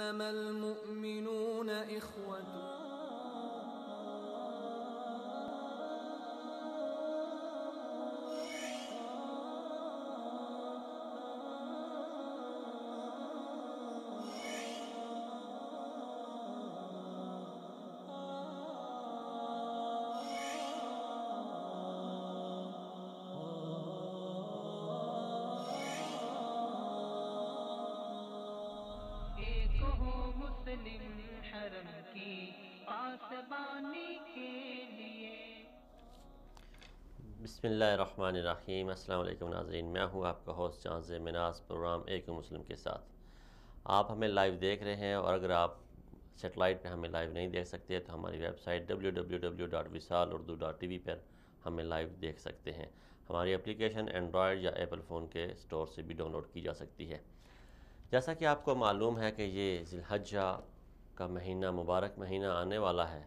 انما المؤمنون اخوة. حرم کی پاسبانی کے لیے. بسم اللہ الرحمن الرحیم. السلام علیکم ناظرین، میں ہوں آپ کا ہوسٹ جہاں مناز، پروگرام ایک مسلم کے ساتھ. آپ ہمیں لائیو دیکھ رہے ہیں، اور اگر آپ سیٹلائٹ پہ ہمیں لائیو نہیں دیکھ سکتے تو ہماری ویب سائٹ www.visalurdu.tv پر ہمیں لائیو دیکھ سکتے ہیں. ہماری اپلیکیشن اینڈرائڈ یا ایپل فون کے اسٹور سے بھی ڈاؤن لوڈ کی جا سکتی ہے. جیسا کہ آپ کو معلوم ہے کہ یہ ذی الحجہ کا مہینہ، مبارک مہینہ آنے والا ہے.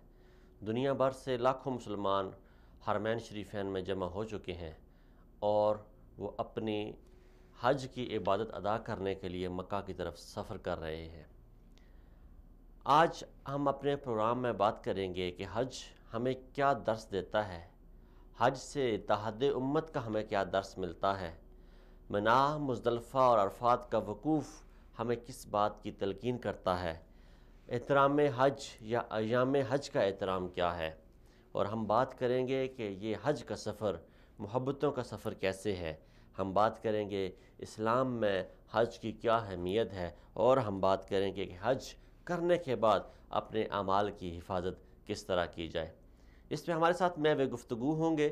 دنیا بھر سے لاکھوں مسلمان حرمین شریفین میں جمع ہو چکے ہیں، اور وہ اپنی حج کی عبادت ادا کرنے کے لیے مکہ کی طرف سفر کر رہے ہیں. آج ہم اپنے پروگرام میں بات کریں گے کہ حج ہمیں کیا درس دیتا ہے، حج سے اتحاد امت کا ہمیں کیا درس ملتا ہے، منا، مزدلفہ اور عرفات کا وقوف ہمیں کس بات کی تلقین کرتا ہے، احترام حج یا ایام حج کا احترام کیا ہے، اور ہم بات کریں گے کہ یہ حج کا سفر، محبتوں کا سفر کیسے ہے. ہم بات کریں گے اسلام میں حج کی کیا اہمیت ہے، اور ہم بات کریں گے کہ حج کرنے کے بعد اپنے اعمال کی حفاظت کس طرح کی جائے. اس میں ہمارے ساتھ میں گفتگو ہوں گے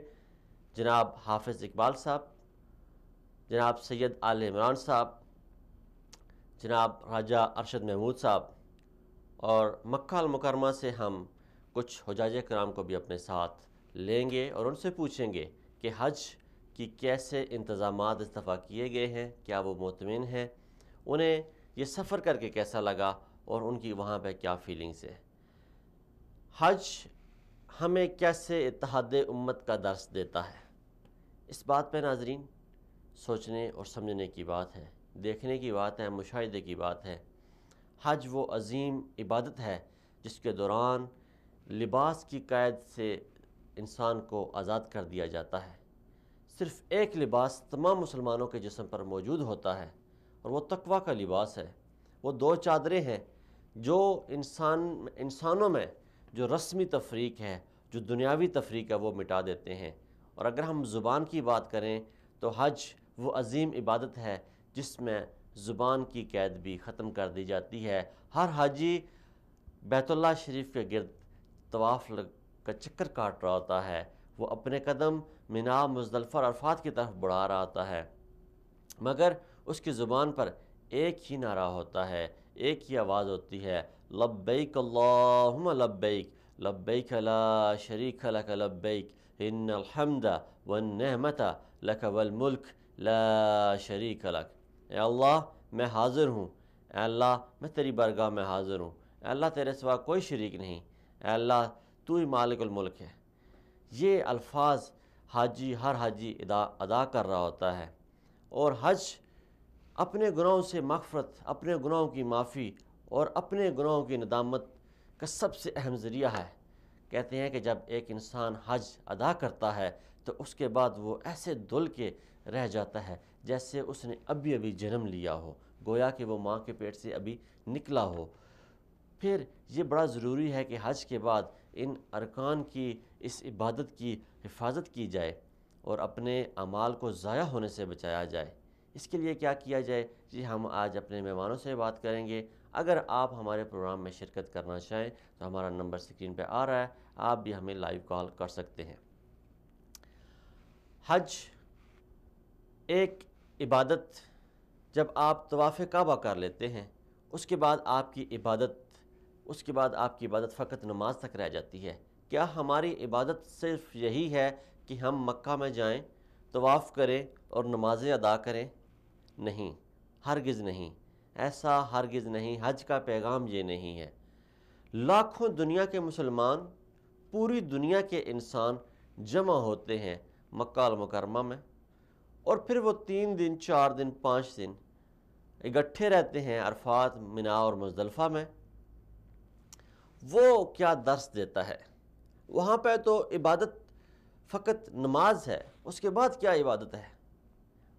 جناب حافظ اقبال صاحب، جناب سید آل عمران صاحب، جناب راجہ ارشد محمود صاحب، اور مکہ المکرمہ سے ہم کچھ حجاج کرام کو بھی اپنے ساتھ لیں گے اور ان سے پوچھیں گے کہ حج کی کیسے انتظامات اس دفعہ کیے گئے ہیں، کیا وہ مطمئن ہیں، انہیں یہ سفر کر کے کیسا لگا، اور ان کی وہاں پہ کیا فیلنگس ہے. حج ہمیں کیسے اتحاد امت کا درس دیتا ہے، اس بات پہ ناظرین سوچنے اور سمجھنے کی بات ہے، دیکھنے کی بات ہے، مشاہدے کی بات ہے. حج وہ عظیم عبادت ہے جس کے دوران لباس کی قید سے انسان کو آزاد کر دیا جاتا ہے. صرف ایک لباس تمام مسلمانوں کے جسم پر موجود ہوتا ہے، اور وہ تقویٰ کا لباس ہے. وہ دو چادریں ہیں جو انسانوں میں جو رسمی تفریق ہے، جو دنیاوی تفریق ہے، وہ مٹا دیتے ہیں. اور اگر ہم زبان کی بات کریں تو حج وہ عظیم عبادت ہے جس میں زبان کی قید بھی ختم کر دی جاتی ہے. ہر حاجی بیت اللہ شریف کے گرد طواف کا چکر کاٹ رہا ہوتا ہے، وہ اپنے قدم منا، مزدلفہ اور عرفات کی طرف بڑھا رہا ہوتا ہے، مگر اس کی زبان پر ایک ہی نعرہ ہوتا ہے، ایک ہی آواز ہوتی ہے، لبیک اللہم لبیک، لبیک لا شریک لک لبیک، ان الحمد والنعمت لک والملک لا شریک لک. اے اللہ میں حاضر ہوں، اے اللہ میں تیری بارگاہ میں حاضر ہوں، اے اللہ تیرے سوا کوئی شریک نہیں، اے اللہ تو ہی مالک الملک ہے. یہ الفاظ ہر حاجی ادا کر رہا ہوتا ہے. اور حج اپنے گناہوں سے مغفرت، اپنے گناہوں کی معافی اور اپنے گناہوں کی ندامت کا سب سے اہم ذریعہ ہے. کہتے ہیں کہ جب ایک انسان حج ادا کرتا ہے تو اس کے بعد وہ ایسے دھل کے رہ جاتا ہے جیسے اس نے ابھی جنم لیا ہو، گویا کہ وہ ماں کے پیٹ سے ابھی نکلا ہو. پھر یہ بڑا ضروری ہے کہ حج کے بعد ان ارکان کی، اس عبادت کی حفاظت کی جائے اور اپنے اعمال کو ضائع ہونے سے بچایا جائے. اس کے لیے کیا کیا جائے، جی ہم آج اپنے مہمانوں سے بات کریں گے. اگر آپ ہمارے پروگرام میں شرکت کرنا چاہیں تو ہمارا نمبر اسکرین پہ آ رہا ہے، آپ بھی ہمیں لائیو کال کر سکتے ہیں. حج ایک عبادت، جب آپ طواف کعبہ کر لیتے ہیں اس کے بعد آپ کی عبادت فقط نماز تک رہ جاتی ہے. کیا ہماری عبادت صرف یہی ہے کہ ہم مکہ میں جائیں، طواف کریں اور نمازیں ادا کریں؟ نہیں، ہرگز نہیں، ایسا ہرگز نہیں. حج کا پیغام یہ نہیں ہے. لاکھوں دنیا کے مسلمان، پوری دنیا کے انسان جمع ہوتے ہیں مکہ المکرمہ میں، اور پھر وہ 3 دن، 4 دن، 5 دن اکٹھے رہتے ہیں عرفات، منا اور مزدلفہ میں، وہ کیا درس دیتا ہے؟ وہاں پہ تو عبادت فقط نماز ہے، اس کے بعد کیا عبادت ہے؟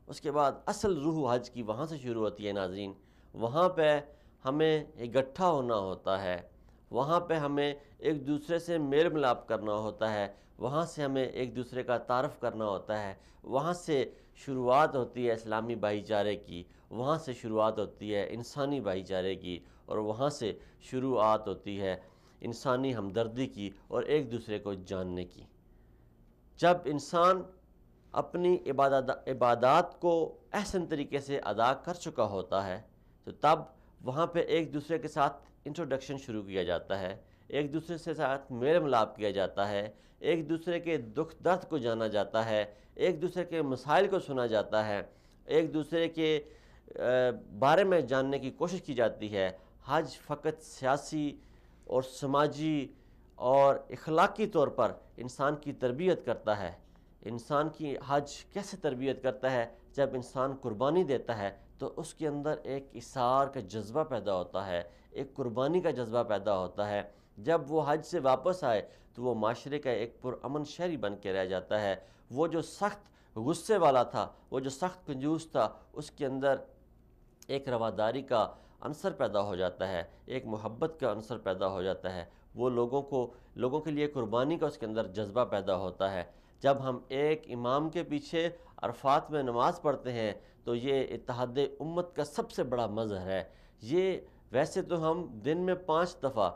اس کے بعد اصل روح حج کی وہاں سے شروع ہوتی ہے ناظرین۔ وہاں پہ ہمیں اکٹھا ہونا ہوتا ہے، وہاں پہ ہمیں ایک دوسرے سے میل ملاپ کرنا ہوتا ہے، وہاں سے ہمیں ایک دوسرے کا تعارف کرنا ہوتا ہے، وہاں سے شروعات ہوتی ہے اسلامی بھائی چارے کی، وہاں سے شروعات ہوتی ہے انسانی بھائی چارے کی، اور وہاں سے شروعات ہوتی ہے انسانی ہمدردی کی اور ایک دوسرے کو جاننے کی۔ جب انسان اپنی عبادات کو احسن طریقے سے ادا کر چکا ہوتا ہے تو تب وہاں پہ ایک دوسرے کے ساتھ انٹروڈکشن شروع کیا جاتا ہے، ایک دوسرے سے ساتھ میل ملاپ کیا جاتا ہے، ایک دوسرے کے دکھ درد کو جانا جاتا ہے، ایک دوسرے کے مسائل کو سنا جاتا ہے، ایک دوسرے کے بارے میں جاننے کی کوشش کی جاتی ہے۔ حج فقط سیاسی اور سماجی اور اخلاقی طور پر انسان کی تربیت کرتا ہے۔ انسان کی حج کیسے تربیت کرتا ہے؟ جب انسان قربانی دیتا ہے تو اس کے اندر ایک اثار کا جذبہ پیدا ہوتا ہے، ایک قربانی کا جذبہ پیدا ہوتا ہے۔ جب وہ حج سے واپس آئے تو وہ معاشرے کا ایک پرامن شہری بن کے رہ جاتا ہے۔ وہ جو سخت غصے والا تھا، وہ جو سخت کنجوس تھا، اس کے اندر ایک رواداری کا عنصر پیدا ہو جاتا ہے، ایک محبت کا عنصر پیدا ہو جاتا ہے۔ وہ لوگوں کے لیے قربانی کا اس کے اندر جذبہ پیدا ہوتا ہے۔ جب ہم ایک امام کے پیچھے عرفات میں نماز پڑھتے ہیں تو یہ اتحاد امت کا سب سے بڑا مظہر ہے۔ یہ ویسے تو ہم دن میں 5 دفعہ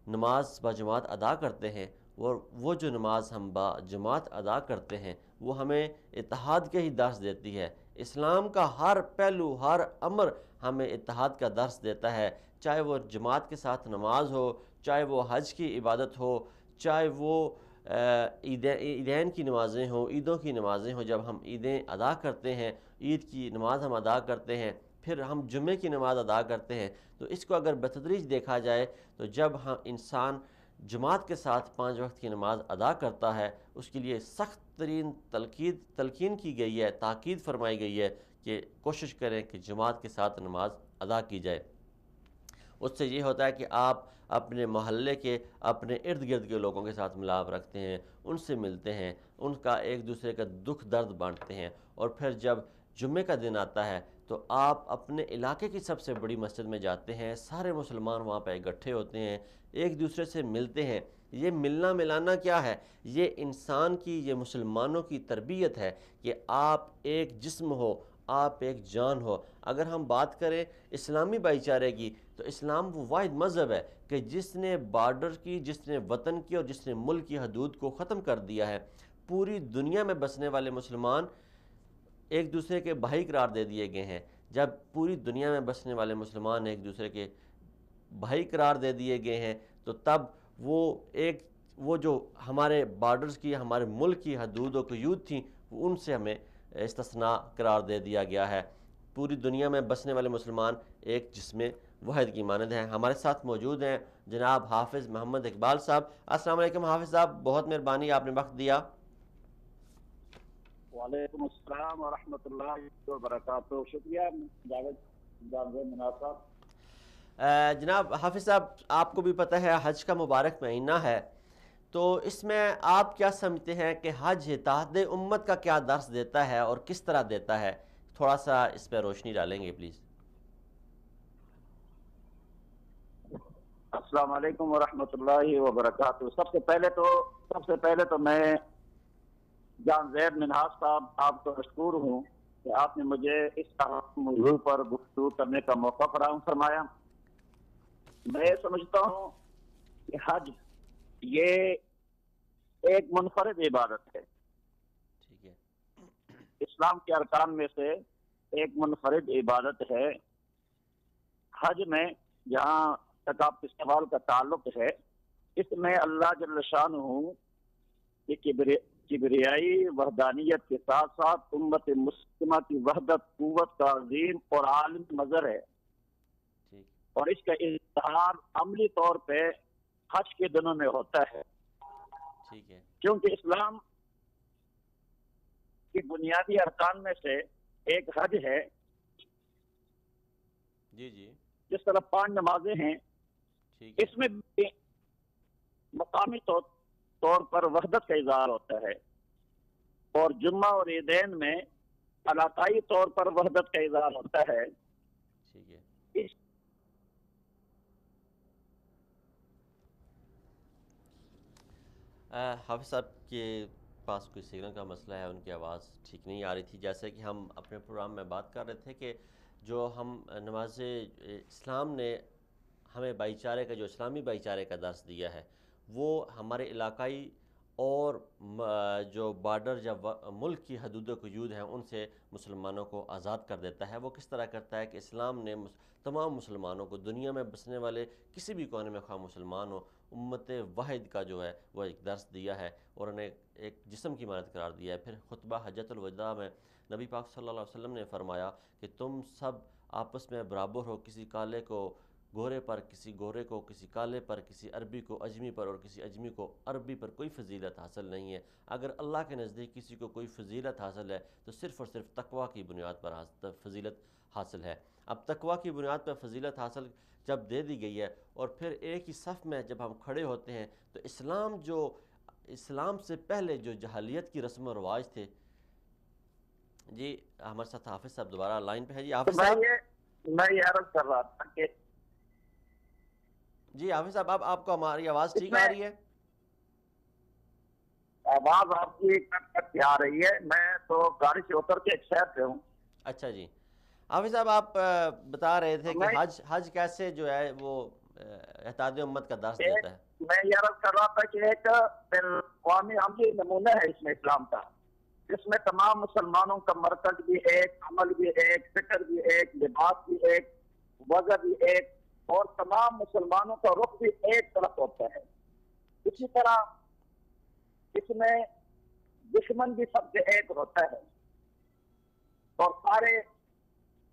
نماز باجماعت ادا کرتے ہیں، اور وہ جو نماز ہم باجماعت ادا کرتے ہیں وہ ہمیں اتحاد کے ہی درس دیتی ہے۔ اسلام کا ہر پہلو، ہر امر ہمیں اتحاد کا درس دیتا ہے، چاہے وہ جماعت کے ساتھ نماز ہو، چاہے وہ حج کی عبادت ہو، چاہے وہ عیدین کی نمازیں ہوں، عیدوں کی نمازیں ہوں۔ جب ہم عیدیں ادا کرتے ہیں، عید کی نماز ہم ادا کرتے ہیں، پھر ہم جمعے کی نماز ادا کرتے ہیں، تو اس کو اگر بتدریج دیکھا جائے تو جب انسان جماعت کے ساتھ 5 وقت کی نماز ادا کرتا ہے، اس کے لیے سخت ترین تلقین کی گئی ہے، تاکید فرمائی گئی ہے کہ کوشش کریں کہ جماعت کے ساتھ نماز ادا کی جائے۔ اس سے یہ ہوتا ہے کہ آپ اپنے محلے کے، اپنے ارد گرد کے لوگوں کے ساتھ ملاپ رکھتے ہیں، ان سے ملتے ہیں، ان کا ایک دوسرے کا دکھ درد بانٹتے ہیں، اور پھر جب جمعے کا دن آتا ہے تو آپ اپنے علاقے کی سب سے بڑی مسجد میں جاتے ہیں، سارے مسلمان وہاں پہ اکٹھے ہوتے ہیں، ایک دوسرے سے ملتے ہیں۔ یہ ملنا ملانا کیا ہے؟ یہ انسان کی، یہ مسلمانوں کی تربیت ہے کہ آپ ایک جسم ہو، آپ ایک جان ہو۔ اگر ہم بات کریں اسلامی بھائی چارے کی تو اسلام وہ واحد مذہب ہے کہ جس نے بارڈر کی، جس نے وطن کی اور جس نے ملک کی حدود کو ختم کر دیا ہے۔ پوری دنیا میں بسنے والے مسلمان ایک دوسرے کے بھائی قرار دے دیے گئے ہیں۔ جب پوری دنیا میں بسنے والے مسلمان ایک دوسرے کے بھائی قرار دے دیے گئے ہیں تو تب وہ جو ہمارے بارڈرز کی، ہمارے ملک کی حدود و قیود تھیں، ان سے ہمیں استثناء قرار دے دیا گیا ہے۔ پوری دنیا میں بسنے والے مسلمان ایک جسم واحد کی مانند ہیں۔ ہمارے ساتھ موجود ہیں جناب حافظ محمد اقبال صاحب۔ السلام علیکم حافظ صاحب، بہت مہربانی، آپ نے وقت دیا۔ وعلیکم السلام ورحمۃ اللہ وبرکاتہ۔ شکریہ جاوید مناز صاحب۔ جناب حافظ صاحب، آپ کو بھی پتہ ہے حج کا مبارک مہینہ ہے، تو اس میں آپ کیا سمجھتے ہیں کہ حج اتحاد امت کا کیا درس دیتا ہے اور کس طرح دیتا ہے؟ تھوڑا سا اس پہ روشنی ڈالیں گے پلیز۔ السلام علیکم ورحمۃ اللہ وبرکاتہ۔ سب سے پہلے تو میں جان زید منہاس صاحب آپ کو مشکور ہوں کہ آپ نے مجھے اس موضوع پر گفتگو کرنے کا موقع فراہم فرمایا۔ میں سمجھتا ہوں کہ حج یہ ایک منفرد عبادت ہے، ٹھیک ہے، اسلام کے ارکان میں سے ایک منفرد عبادت ہے۔ حج میں جہاں تک آپ کے سوال کا تعلق ہے، اس میں اللہ جل شانہ کی کبریائی وحدانیت کے ساتھ ساتھ امت مسلمہ کی وحدت، قوت کا عظیم اور عالمی مظہر ہے، اور اس کا اظہار عملی طور پہ حج کے دنوں میں ہوتا ہے۔ ٹھیک ہے، کیونکہ اسلام کی بنیادی ارکان میں سے ایک حج ہے، جی جی جس طرح 5 نمازیں ہیں، ٹھیک ہے اس میں بھی مقامی طور پر وحدت کا اظہار ہوتا ہے، اور جمعہ اور عیدین میں علاقائی طور پر وحدت کا اظہار ہوتا ہے۔ ٹھیک ہے حافظ صاحب کے پاس کوئی سگنل کا مسئلہ ہے، ان کی آواز ٹھیک نہیں آ رہی تھی۔ جیسے کہ ہم اپنے پروگرام میں بات کر رہے تھے کہ جو ہم نماز اسلام نے ہمیں بھائی چارے کا، جو اسلامی بھائی چارے کا درس دیا ہے، وہ ہمارے علاقائی اور جو بارڈر یا ملک کی حدود و قیود ہیں ان سے مسلمانوں کو آزاد کر دیتا ہے۔ وہ کس طرح کرتا ہے کہ اسلام نے تمام مسلمانوں کو، دنیا میں بسنے والے کسی بھی کونے میں خواہ مسلمان ہو، امت واحد کا جو ہے وہ ایک درس دیا ہے اور انہیں ایک جسم کی مانند قرار دیا ہے۔ پھر خطبہ حجۃ الوداع میں نبی پاک صلی اللہ علیہ وسلم نے فرمایا کہ تم سب آپس میں برابر ہو، کسی کالے کو گورے پر، کسی گورے کو کسی کالے پر، کسی عربی کو اجمی پر اور کسی اجمی کو عربی پر کوئی فضیلت حاصل نہیں ہے۔ اگر اللہ کے نزدیک کسی کو کوئی فضیلت حاصل ہے تو صرف اور صرف تقویٰ کی بنیاد پر فضیلت حاصل ہے۔ اب تقویٰ کی بنیاد پر فضیلت حاصل جب دے دی گئی ہے اور پھر ایک ہی صف میں جب ہم کھڑے ہوتے ہیں تو اسلام سے پہلے جو جاہلیت کی رسم و رواج تھے، جی ہمارے ساتھ حافظ صاحب دوبارہ لائن پہ ہے۔ جی حافظ صاحب، میں یہ عرض کر رہا تھا کہ جی حافظ صاحب، اب آپ کو ہماری آواز ٹھیک آ رہی ہے؟ آواز آپ کی کٹ کٹ کے آ رہی ہے، میں تو گاڑی سے اتر کے ایک شہر سے ہوں۔ اچھا جی حافظ صاحب، آپ بتا رہے تھے کہ حج کیسے جو ہے وہ اتحاد امت کا درس دیتا ہے۔ میں یہ عرض کر رہا تھا کہ ایک بین الاقوامی عملی نمونہ ہے اس میں اسلام کا، جس میں تمام مسلمانوں کا مرکز بھی ایک، عمل بھی ایک، فکر بھی ایک، لباس بھی ایک، وضع بھی ایک، اور تمام مسلمانوں کا رخ بھی ایک طرف ہوتا ہے۔ اسی طرح اس میں دشمن بھی سب سے ایک ہوتا ہے، اور سارے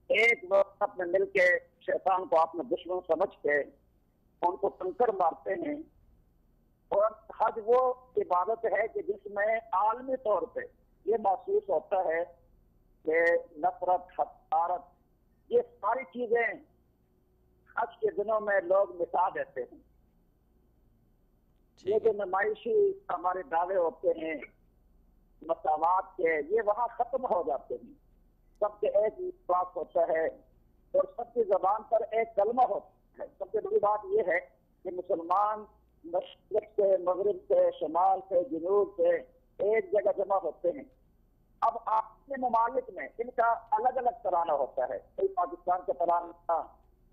ایک وقت میں مل کے شیطان کو اپنا دشمن سمجھ کے ان کو کنکر مارتے ہیں۔ اور حج وہ عبادت ہے کہ جس میں عالمی طور پہ یہ محسوس ہوتا ہے کہ نفرت، حقارت، یہ ساری چیزیں حج کے دنوں میں لوگ مٹا دیتے ہیں۔ یہ جو نمائشی ہمارے دعوے ہوتے ہیں مساوات کے، یہ وہاں ختم ہو جاتے ہیں۔ سب کے ایک بات ہوتا ہے اور سب کی زبان پر ایک کلمہ ہوتا ہے۔ سب سے بڑی بات یہ ہے کہ مسلمان مشرق سے، مغرب سے، شمال سے، جنوب سے ایک جگہ جمع ہوتے ہیں۔ اب آپ کے ممالک میں ان کا الگ الگ ترانہ ہوتا ہے، کوئی پاکستان کا ترانہ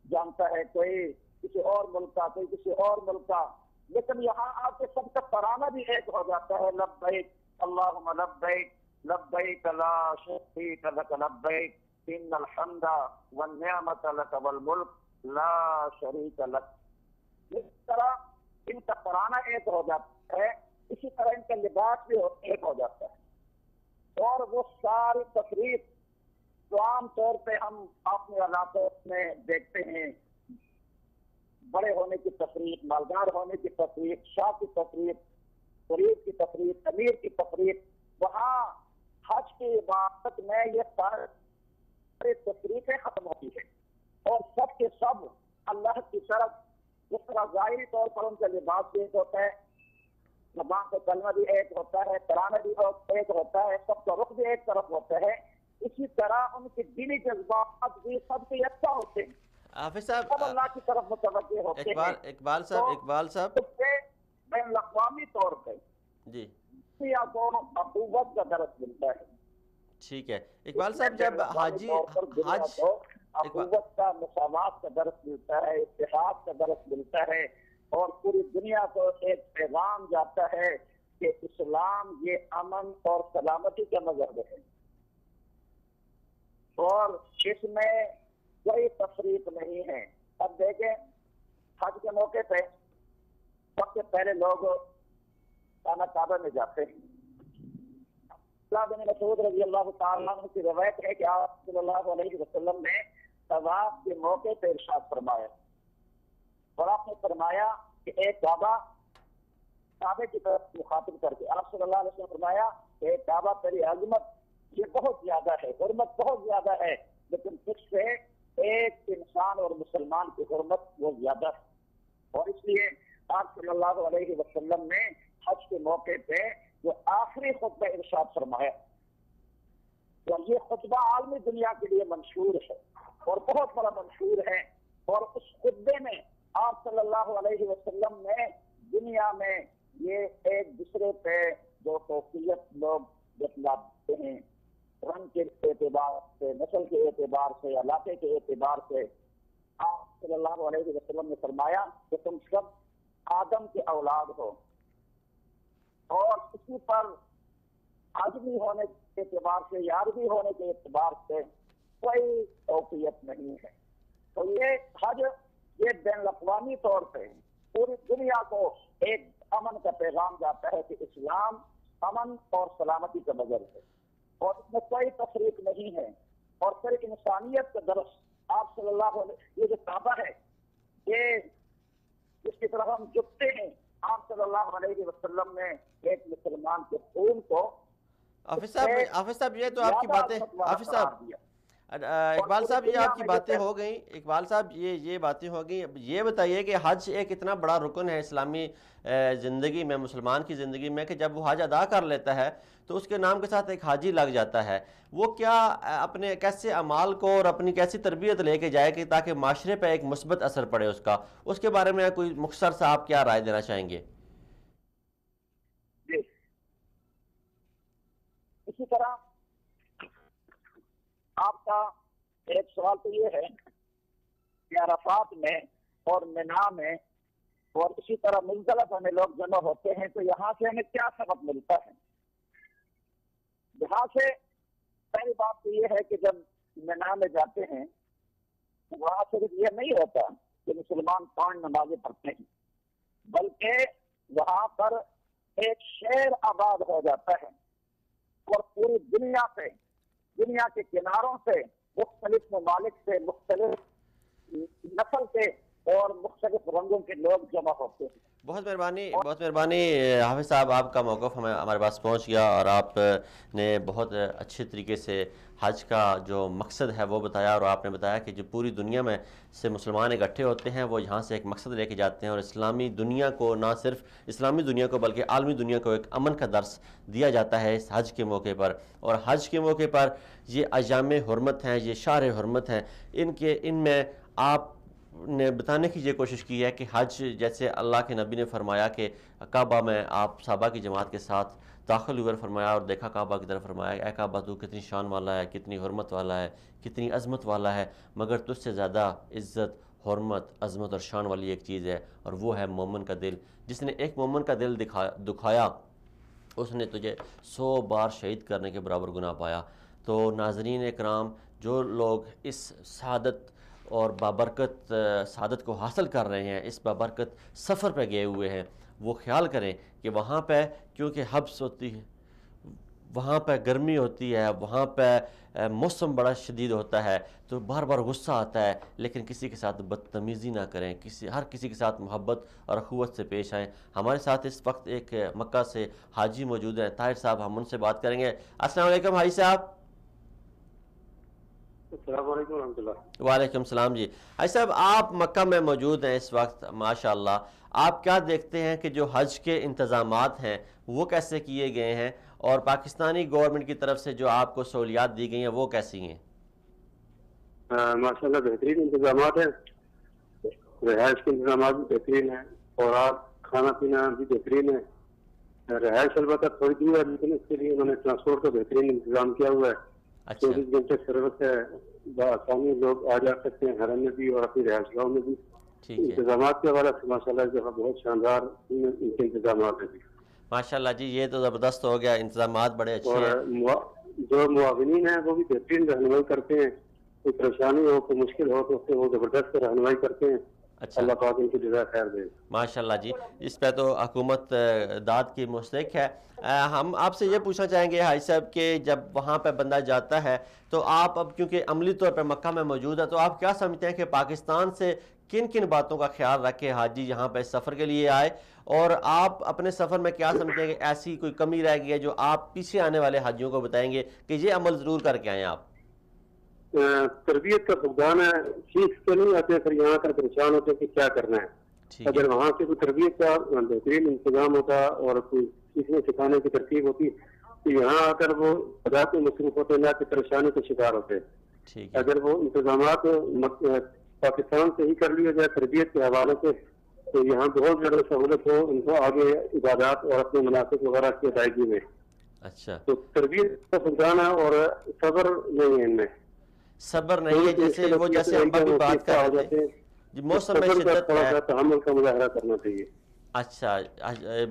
جانتا ہے، کوئی کسی اور ملک کا، کوئی کسی اور ملک کا، لیکن یہاں آ کے سب کا ترانہ بھی ایک ہو جاتا ہے، لبیک اللہم لبیک لبیک لا شریک لک لبیک ان الحمد والنعمت لک والملک لا شریک لک۔ اس طرح ان کا ترانہ ایک ہو جاتا ہے، اسی طرح ان کا لباس بھی ایک ہو جاتا ہے، اور وہ ساری تقریب جو عام طور پہ ہم اپنے علاقوں میں دیکھتے ہیں، بڑے ہونے کی تقریب، مالدار ہونے کی تقریب، شاہ کی تقریب، غریب کی تقریب، امیر کی تقریب، وہاں حج کی عبادت میں یہ ساری تقریبیں ختم ہوتی ہے، اور سب کے سب اللہ کی طرف، جس طرح ظاہری طور پر ان کا لباس بھی ایک ہوتا ہے، زبان کا کلمہ بھی ایک ہوتا ہے، ترانہ بھی ایک ہوتا ہے، سب کا رخ بھی ایک طرف ہوتا ہے، اسی طرح ان کے دلی جذبات بھی سب کے یکساں ہوتے ہیں، حافظ صاحب سب اللہ کی طرف متوجہ ہوتے ہیں۔ اقبال صاحب اس سے بین الاقوامی طور پہ جی یا دونوں اخوت کا درس ملتا ہے۔ ٹھیک ہے اقبال صاحب، جب حج اخوت کا، مساوات کا درس ملتا ہے، اتحاد کا درس ملتا ہے، اور پوری دنیا کو ایک پیغام جاتا ہے کہ اسلام یہ امن اور سلامتی کا مذہب ہے، اور اس میں کوئی تفریق نہیں ہے۔ اب دیکھیں حج کے موقع پہ سب سے پہلے لوگ خانہ کعبہ میں جاتے ہیں۔ عبداللہ بن مسعود رضی اللہ تعالیٰ عنہ کی روایت ہے کہ آپ صلی اللہ علیہ وسلم نے طواف کے موقع پہ ارشاد فرمایا، اور آپ نے فرمایا کہ ایک کعبے کی طرف مخاطب کر کے آپ صلی اللہ علیہ وسلم فرمایا کہ ایک کعبہ تیری عظمت یہ بہت زیادہ ہے، حرمت بہت زیادہ ہے، لیکن اس سے ایک انسان اور مسلمان کی حرمت وہ زیادہ ہے. اور اس لیے آپ صلی اللہ علیہ وسلم نے حج کے موقع پہ جو آخری خطبہ ارشاد فرمایا، اور یہ خطبہ عالمی دنیا کے لیے منشور ہے اور بہت بڑا منشور ہے. اور اس خطبے میں آپ صلی اللہ علیہ وسلم نے دنیا میں یہ ایک دوسرے پہ جو فوقیت لوگ جتلاتے ہیں، رنگ کے اعتبار سے، نسل کے اعتبار سے، علاقے کے اعتبار سے، آپ صلی اللہ علیہ وسلم نے فرمایا کہ تم سب آدم کے اولاد ہو، اور کسی پر آدمی ہونے کے اعتبار سے یا عربی ہونے کے اعتبار سے کوئی فوقیت نہیں ہے. تو یہ حج یہ بین الاقوامی طور پہ پوری دنیا کو ایک امن کا پیغام جاتا ہے کہ اسلام امن اور سلامتی کا مظہر ہے، اور اس میں کوئی تفریق نہیں ہے. اور پھر ایک انسانیت کا درس آپ صلی اللہ علیہ، یہ جو کعبہ ہے یہ جس کی طرف ہم جھکتے ہیں، آپ صلی اللہ علیہ وسلم نے ایک مسلمان کے خون کو حافظ صاحب یہ تو آپ کی باتیں، حافظ صاحب اقبال صاحب یہ آپ کی باتیں ہو گئیں، اقبال صاحب یہ باتیں ہو گئیں. یہ بتائیے کہ حج ایک اتنا بڑا رکن ہے اسلامی زندگی میں، مسلمان کی زندگی میں، کہ جب وہ حج ادا کر لیتا ہے تو اس کے نام کے ساتھ ایک حاجی لگ جاتا ہے. وہ کیا اپنے کیسے اعمال کو اور اپنی کیسی تربیت لے کے جائے کہ تاکہ معاشرے پہ ایک مثبت اثر پڑے اس کا، اس کے بارے میں کوئی مختصر سا آپ کیا رائے دینا چاہیں گے؟ اسی طرح آپ کا ایک سوال تو یہ ہے کہ عرفات میں اور منا میں اور اسی طرح مزدلفہ میں لوگ جمع ہوتے ہیں، تو یہاں سے ہمیں کیا سبق ملتا ہے؟ یہاں سے پہلی بات تو یہ ہے کہ جب منا میں جاتے ہیں وہاں صرف یہ نہیں ہوتا کہ مسلمان 5 نمازیں پڑھتے ہیں، بلکہ وہاں پر ایک شہر آباد ہو جاتا ہے، اور پوری دنیا سے، دنیا کے کناروں سے، مختلف ممالک سے، مختلف نسل کے اور مختلف رنگوں کے لوگ جمع ہوتے ہیں. بہت مہربانی حافظ صاحب، آپ کا موقف ہمارے پاس پہنچ گیا اور آپ نے بہت اچھے طریقے سے حج کا جو مقصد ہے وہ بتایا، اور آپ نے بتایا کہ جو پوری دنیا میں سے مسلمان اکٹھے ہوتے ہیں وہ یہاں سے ایک مقصد لے کے جاتے ہیں، اور اسلامی دنیا کو، نہ صرف اسلامی دنیا کو بلکہ عالمی دنیا کو ایک امن کا درس دیا جاتا ہے اس حج کے موقع پر. اور حج کے موقع پر یہ ایام حرمت ہیں، یہ شہر حرمت ہیں، ان میں آپ نے بتانے کی یہ کوشش کی ہے کہ حج جیسے اللہ کے نبی نے فرمایا کہ کعبہ میں آپ صحابہ کی جماعت کے ساتھ داخل ہوئے، فرمایا اور دیکھا کعبہ کی طرف، فرمایا اے کعبہ تو کتنی شان والا ہے، کتنی حرمت والا ہے، کتنی عظمت والا ہے، مگر تجھ سے زیادہ عزت، حرمت، عظمت اور شان والی ایک چیز ہے، اور وہ ہے مومن کا دل. جس نے ایک مومن کا دل دکھایا اس نے تجھے 100 بار شہید کرنے کے برابر گناہ پایا. تو ناظرین اکرام، جو لوگ اس سعادت اور بابرکت سعادت کو حاصل کر رہے ہیں، اس بابرکت سفر پہ گئے ہوئے ہیں، وہ خیال کریں کہ وہاں پہ کیونکہ حبس ہوتی ہے، وہاں پہ گرمی ہوتی ہے، وہاں پہ موسم بڑا شدید ہوتا ہے، تو بار بار غصہ آتا ہے، لیکن کسی کے ساتھ بدتمیزی نہ کریں، ہر کسی کے ساتھ محبت اور اخوت سے پیش آئیں. ہمارے ساتھ اس وقت ایک مکہ سے حاجی موجود ہیں، طاہر صاحب، ہم ان سے بات کریں گے. السلام علیکم حاجی صاحب. السلام علیکم ورحمۃ اللہ. وعلیکم السلام. جی حاجی صاحب، آپ مکہ میں موجود ہیں اس وقت، ماشاءاللہ. آپ کیا دیکھتے ہیں کہ جو حج کے انتظامات ہیں وہ کیسے کیے گئے ہیں، اور پاکستانی گورنمنٹ کی طرف سے جو آپ کو سہولیات دی گئی ہیں وہ کیسی ہیں؟ ماشاءاللہ بہترین انتظامات ہیں، رہائش کے انتظامات بھی بہترین ہیں، اور کھانا پینا بھی بہترین ہے. رہائش البتہ تھوڑی دور ہے، لیکن اس کے لیے انہوں نے ٹرانسپورٹ کا بہترین انتظام کیا ہوا ہے. 24 گھنٹے سروس ہے، بآسانی لوگ آ جا سکتے ہیں حرم میں بھی اور اپنی رہائش گاہوں میں بھی. انتظامات کے حوالے سے ماشاءاللہ جو ہے بہت شاندار ان کے انتظامات ہیں. ماشاءاللہ جی، یہ تو زبردست ہو گیا، انتظامات بڑے اچھے ہیں. اور جو معاونین ہیں وہ بھی بہترین رہنمائی کرتے ہیں، کوئی پریشانی ہو، کوئی مشکل ہو تو اس سے وہ زبردست رہنمائی کرتے ہیں. اللہ پاک ان کی جزائے خیر دے. ماشاءاللہ جی، اس پہ تو حکومت داد کی مستحق ہے. ہم آپ سے یہ پوچھنا چاہیں گے حاجی صاحب کہ جب وہاں پہ بندہ جاتا ہے تو آپ اب کیونکہ عملی طور پہ مکہ میں موجود ہے، تو آپ کیا سمجھتے ہیں کہ پاکستان سے کن کن باتوں کا خیال رکھ کے حاجی یہاں پہ سفر کے لیے آئے، اور آپ اپنے سفر میں کیا سمجھتے ہیں کہ ایسی کوئی کمی رہ گئی ہے جو آپ پیچھے آنے والے حاجیوں کو بتائیں گے کہ یہ عمل ضرور کر کے آئیں آپ؟ تربیت کا فقدان ہے، سیکھ کے نہیں آتے پھر یہاں کر پریشان ہوتے ہیں کہ کیا کرنا ہے. اگر وہاں سے کوئی تربیت کا بہترین انتظام ہوتا اور کوئی سیکھنے سکھانے کی ترتیب ہوتی تو یہاں آ کر وہ خدا کو مصروف ہوتے نہ کہ پریشانی کا شکار ہوتے. اگر وہ انتظامات پاکستان سے ہی کر لیے جائے تربیت کے حوالے سے تو یہاں بہت زیادہ سہولت ہو ان کو آگے عبادات اور اپنے مناسب وغیرہ کی ادائیگی میں. اچھا، تو تربیت کا فقدان ہے اور صبر نہیں ہے ان میں. صبر نہیں ہے، جیسے وہ جیسے ہم بھی بات کر رہے تھے موسم میں شدت ہے، تحمل کا مظاہرہ کرنا چاہیے. اچھا،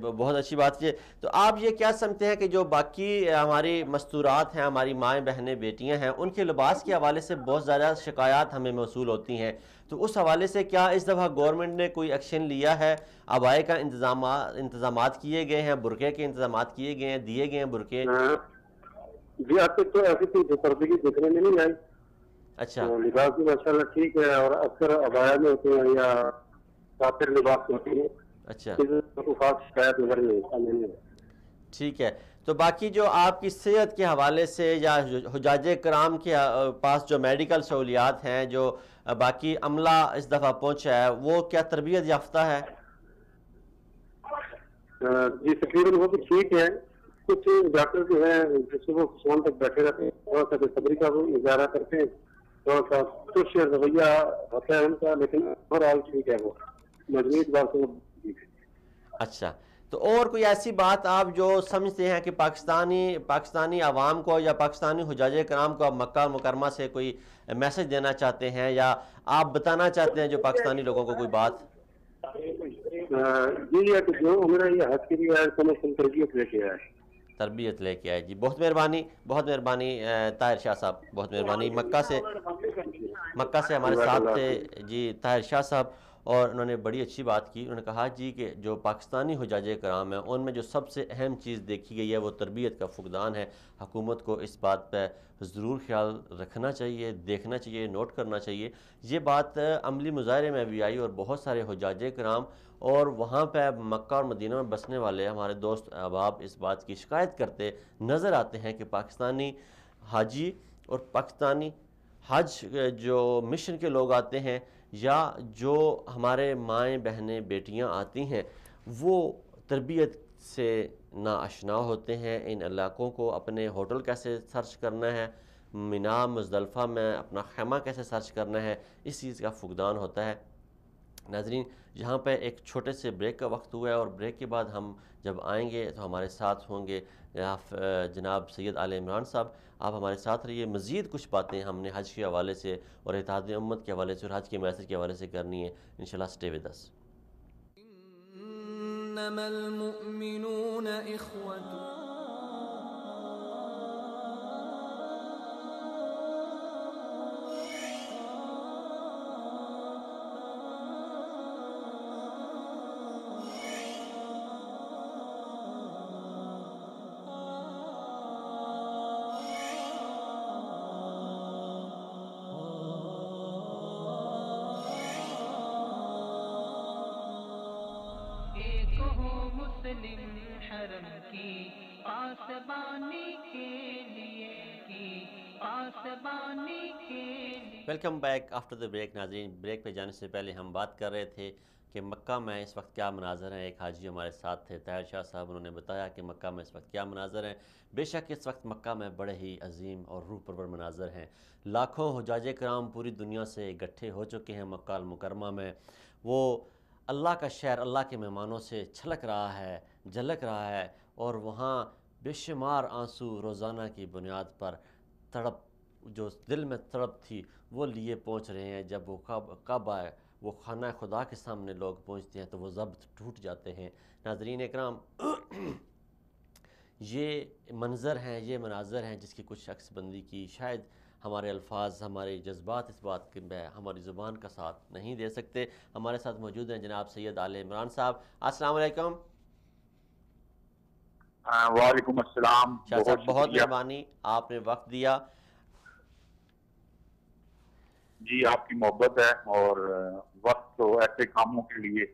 بہت اچھی بات ہے. تو آپ یہ کیا سمجھتے ہیں کہ جو باقی ہماری مستورات ہیں، ہماری مائیں بہنیں بیٹیاں ہیں، ان کے لباس کے حوالے سے بہت زیادہ شکایات ہمیں موصول ہوتی ہیں، تو اس حوالے سے کیا اس دفعہ گورنمنٹ نے کوئی ایکشن لیا ہے؟ عبائے کا انتظامات کیے گئے ہیں، برقعے کے انتظامات کیے گئے ہیں، دیے گئے ہیں برقعے؟ جی آپ کو تو ایسی کوئی بےپردگی دیکھنے میں نہیں آئی. اچھا، لباس بھی ماشاء اللہ ٹھیک ہے اور اکثر عبایا میں ہوتے ہیں یا کافر لباس ہوتی ہیں. اچھا، خاص شکایت نظر نہیں ہے. ٹھیک ہے. تو باقی جو آپ کی صحت کے حوالے سے یا حجاج کرام کے پاس جو میڈیکل سہولیات ہیں، جو باقی عملہ اس دفعہ پہنچا ہے، وہ کیا تربیت یافتہ ہے؟ جی تقریباً وہ بھی ٹھیک ہے. کچھ ڈاکٹر جو ہیں صبح فون تک بیٹھے رہتے ہیں، تھوڑا سا بےصبری کا وہ اظہار کرتے ہیں، تھوڑا سا خوش رویہ ہوتا ہے ان کا، لیکن اوور آل ٹھیک ہے. وہ مجموعی اعتبار سے. اچھا، تو اور کوئی ایسی بات آپ جو سمجھتے ہیں کہ پاکستانی عوام کو یا پاکستانی حجاج کرام کو آپ مکہ مکرمہ سے کوئی میسج دینا چاہتے ہیں یا آپ بتانا چاہتے ہیں جو پاکستانی لوگوں کو کوئی بات؟ جی کہ جو عمرہ یہ حج کے لیے آئے تو تربیت لے کے آئے. تربیت لے کے آئے. جی بہت مہربانی، بہت مہربانی طاہر شاہ صاحب، بہت مہربانی. مکہ سے ہمارے ساتھ تھے جی طاہر شاہ صاحب، اور انہوں نے بڑی اچھی بات کی. انہوں نے کہا جی کہ جو پاکستانی حجاج کرام ہیں ان میں جو سب سے اہم چیز دیکھی گئی ہے وہ تربیت کا فقدان ہے. حکومت کو اس بات پہ ضرور خیال رکھنا چاہیے، دیکھنا چاہیے، نوٹ کرنا چاہیے. یہ بات عملی مظاہرے میں بھی آئی اور بہت سارے حجاج کرام اور وہاں پہ مکہ اور مدینہ میں بسنے والے ہمارے دوست احباب اس بات کی شکایت کرتے نظر آتے ہیں کہ پاکستانی حاجی اور پاکستانی حج جو مشن کے لوگ آتے ہیں یا جو ہمارے مائیں بہنیں بیٹیاں آتی ہیں وہ تربیت سے ناآشنا ہوتے ہیں. ان علاقوں کو اپنے ہوٹل کیسے سرچ کرنا ہے، مینا مزدلفہ میں اپنا خیمہ کیسے سرچ کرنا ہے، اس چیز کا فقدان ہوتا ہے. ناظرین یہاں پہ ایک چھوٹے سے بریک کا وقت ہوا ہے اور بریک کے بعد ہم جب آئیں گے تو ہمارے ساتھ ہوں گے جناب سید آل عمران صاحب. آپ ہمارے ساتھ رہیے. مزید کچھ باتیں ہم نے حج کے حوالے سے اور اتحاد امت کے حوالے سے اور حج کے میسر کے حوالے سے کرنی ہے انشاءاللہ. Stay with us. انما المؤمنون اخوة. حرم کی پاسبانی کے لیے welcome back after the break. ناظرین بریک پہ جانے سے پہلے ہم بات کر رہے تھے کہ مکہ میں اس وقت کیا مناظر ہیں. ایک حاجی ہمارے ساتھ تھے طاہر شاہ صاحب، انہوں نے بتایا کہ مکہ میں اس وقت کیا مناظر ہیں. بے شک اس وقت مکہ میں بڑے ہی عظیم اور روح پرور مناظر ہیں. لاکھوں حجاج کرام پوری دنیا سے اکٹھے ہو چکے ہیں مکہ المکرمہ میں. وہ اللہ کا شہر اللہ کے مہمانوں سے چھلک رہا ہے، جھلک رہا ہے، اور وہاں بے شمار آنسو روزانہ کی بنیاد پر تڑپ جو دل میں تڑپ تھی وہ لیے پہنچ رہے ہیں. جب وہ کعبہ وہ خانہ خدا کے سامنے لوگ پہنچتے ہیں تو وہ ضبط ٹوٹ جاتے ہیں. ناظرین اکرام یہ منظر ہیں، یہ مناظر ہیں جس کی کچھ عکس بندی کی شاید ہمارے الفاظ، ہمارے جذبات اس بات کے ہماری زبان کا ساتھ نہیں دے سکتے. ہمارے ساتھ موجود ہیں جناب سید آل عمران صاحب. السلام علیکم. وعلیکم السلام. شاہ صاحب بہت مہربانی، آپ نے وقت دیا. جی آپ کی محبت ہے اور وقت تو ایسے کاموں کے لیے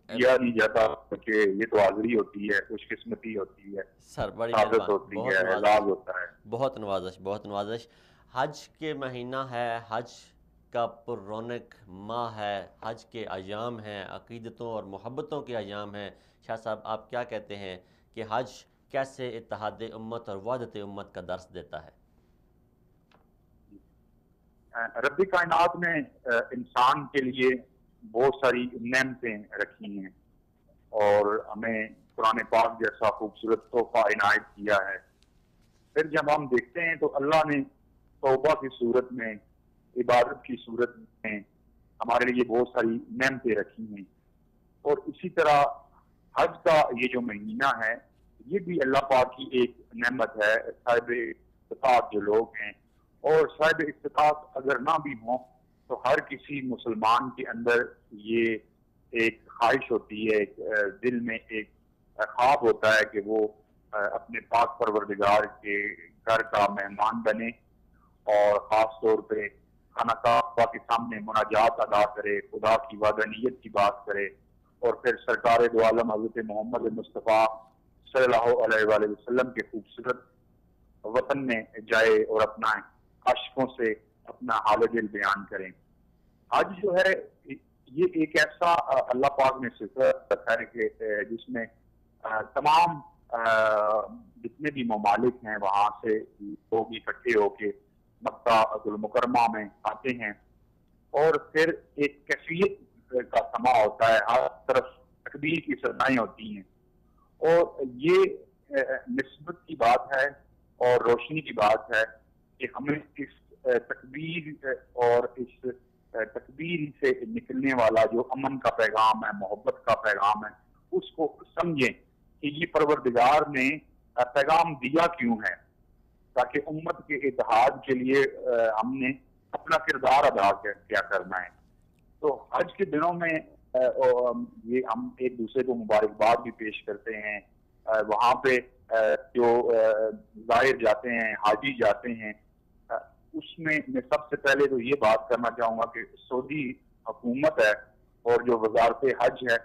دیا نہیں جاتا کہ یہ تو حاضری ہوتی ہے، خوش قسمتی ہوتی ہے سر. بڑی عادت ہوتی ہے، اعزاز ہوتا ہے. بہت نوازش، بہت نوازش. حج کے مہینہ ہے، حج کا پر رونق ماہ ہے، حج کے ایام ہیں، عقیدتوں اور محبتوں کے ایام ہیں. شاہ صاحب آپ کیا کہتے ہیں کہ حج کیسے اتحاد امت اور وحدت امت کا درس دیتا ہے؟ رب کائنات نے انسان کے لیے بہت ساری نعمتیں رکھی ہیں اور ہمیں قرآن پاک جیسا خوبصورت تحفہ عنایت کیا ہے. پھر جب ہم دیکھتے ہیں تو اللہ نے توبہ کی صورت میں، عبادت کی صورت میں ہمارے لیے بہت ساری نعمتیں رکھی ہیں. اور اسی طرح حج کا یہ جو مہینہ ہے یہ بھی اللہ پاک کی ایک نعمت ہے. صاحب استطاعت جو لوگ ہیں، اور صاحب استطاعت اگر نہ بھی ہوں تو ہر کسی مسلمان کے اندر یہ ایک خواہش ہوتی ہے، ایک دل میں ایک خواب ہوتا ہے کہ وہ اپنے پاک پروردگار کے گھر کا مہمان بنے اور خاص طور پہ خانہ کعبہ کے سامنے مناجات ادا کرے، خدا کی وحدانیت کی بات کرے، اور پھر سرکار دو عالم حضرت محمد مصطفیٰ صلی اللہ علیہ وآلہ وسلم کے خوبصورت وطن میں جائے اور اپنا عاشقوں سے اپنا حال دل بیان کریں. آج جو ہے یہ ایک ایسا اللہ پاک نے صفت رکھا ہے کہ جس میں تمام جتنے بھی ممالک ہیں وہاں سے لوگ اکٹھے ہو کے مکہ المکرمہ میں آتے ہیں، اور پھر ایک کیفیت کا سما ہوتا ہے، ہر طرف تکبیر کی صدائیں ہوتی ہیں. اور یہ نسبت کی بات ہے اور روشنی کی بات ہے کہ ہمیں اس تکبیر اور اس تکبیر سے نکلنے والا جو امن کا پیغام ہے، محبت کا پیغام ہے، اس کو سمجھیں کہ یہ پروردگار نے پیغام دیا کیوں ہے، تاکہ امت کے اتحاد کے لیے ہم نے اپنا کردار ادا کیا کرنا ہے. تو حج کے دنوں میں یہ ہم ایک دوسرے کو مبارکباد بھی پیش کرتے ہیں. وہاں پہ جو ظاہر جاتے ہیں، حاجی جاتے ہیں، اس میں سب سے پہلے تو یہ بات کرنا چاہوں گا کہ سعودی حکومت ہے اور جو وزارت حج ہے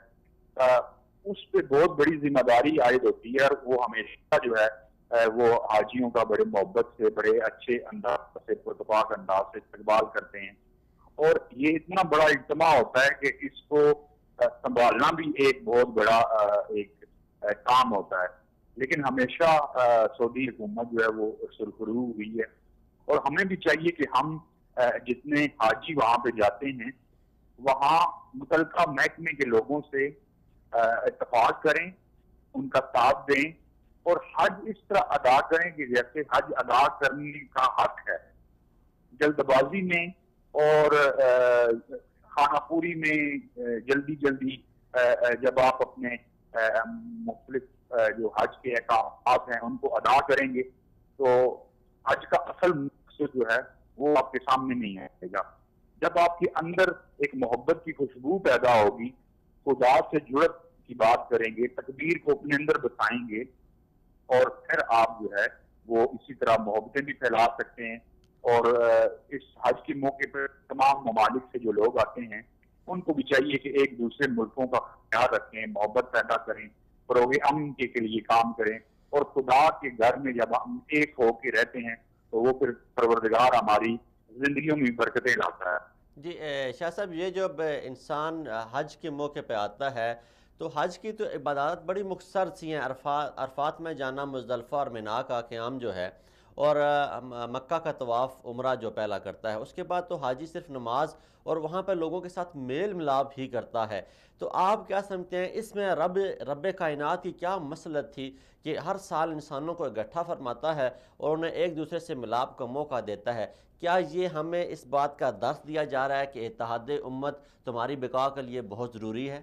اس پہ بہت بڑی ذمہ داری عائد ہوتی ہے، اور وہ ہمیشہ جو ہے وہ حاجیوں کا بڑے محبت سے، بڑے اچھے انداز سے، پرتپاک انداز سے استقبال کرتے ہیں. اور یہ اتنا بڑا اجتماع ہوتا ہے کہ اس کو سنبھالنا بھی ایک بہت بڑا ایک کام ہوتا ہے. لیکن ہمیشہ سعودی حکومت جو ہے وہ سرخرو ہوئی ہے، اور ہمیں بھی چاہیے کہ ہم جتنے حاجی وہاں پہ جاتے ہیں وہاں متعلقہ محکمے کے لوگوں سے اتفاق کریں، ان کا ساتھ دیں، اور حج اس طرح ادا کریں کہ جیسے حج ادا کرنے کا حق ہے. جلد بازی میں اور خانہ پوری میں جلدی جب آپ اپنے مختلف جو حج کے احکامات ہیں ان کو ادا کریں گے تو حج کا اصل مقصد جو ہے وہ آپ کے سامنے نہیں آئے گا. جب آپ کے اندر ایک محبت کی خوشبو پیدا ہوگی، خدا سے جڑت کی بات کریں گے، تکبیر کو اپنے اندر بسائیں گے، اور پھر آپ جو ہے وہ اسی طرح محبتیں بھی پھیلا سکتے ہیں. اور اس حج کے موقع پر تمام ممالک سے جو لوگ آتے ہیں ان کو بھی چاہیے کہ ایک دوسرے ملکوں کا خیال رکھیں، محبت پیدا کریں، فروغ امن کے لیے کام کریں. اور خدا کے گھر میں جب ہم ایک ہو کے رہتے ہیں تو وہ پھر پروردگار ہماری زندگیوں میں برکتیں لاتا ہے. جی شاہ صاحب، یہ جب انسان حج کے موقع پہ آتا ہے تو حج کی تو عبادات بڑی مختصر سی ہیں. عرفات میں جانا، مزدلفہ اور مینا کا قیام جو ہے، اور مکہ کا طواف عمرہ جو پہلا کرتا ہے، اس کے بعد تو حاجی صرف نماز اور وہاں پر لوگوں کے ساتھ میل ملاپ ہی کرتا ہے. تو آپ کیا سمجھتے ہیں اس میں رب کائنات کی کیا مصلحت تھی کہ ہر سال انسانوں کو اکٹھا فرماتا ہے اور انہیں ایک دوسرے سے ملاپ کا موقع دیتا ہے؟ کیا یہ ہمیں اس بات کا درس دیا جا رہا ہے کہ اتحاد امت تمہاری بقا کے لیے بہت ضروری ہے؟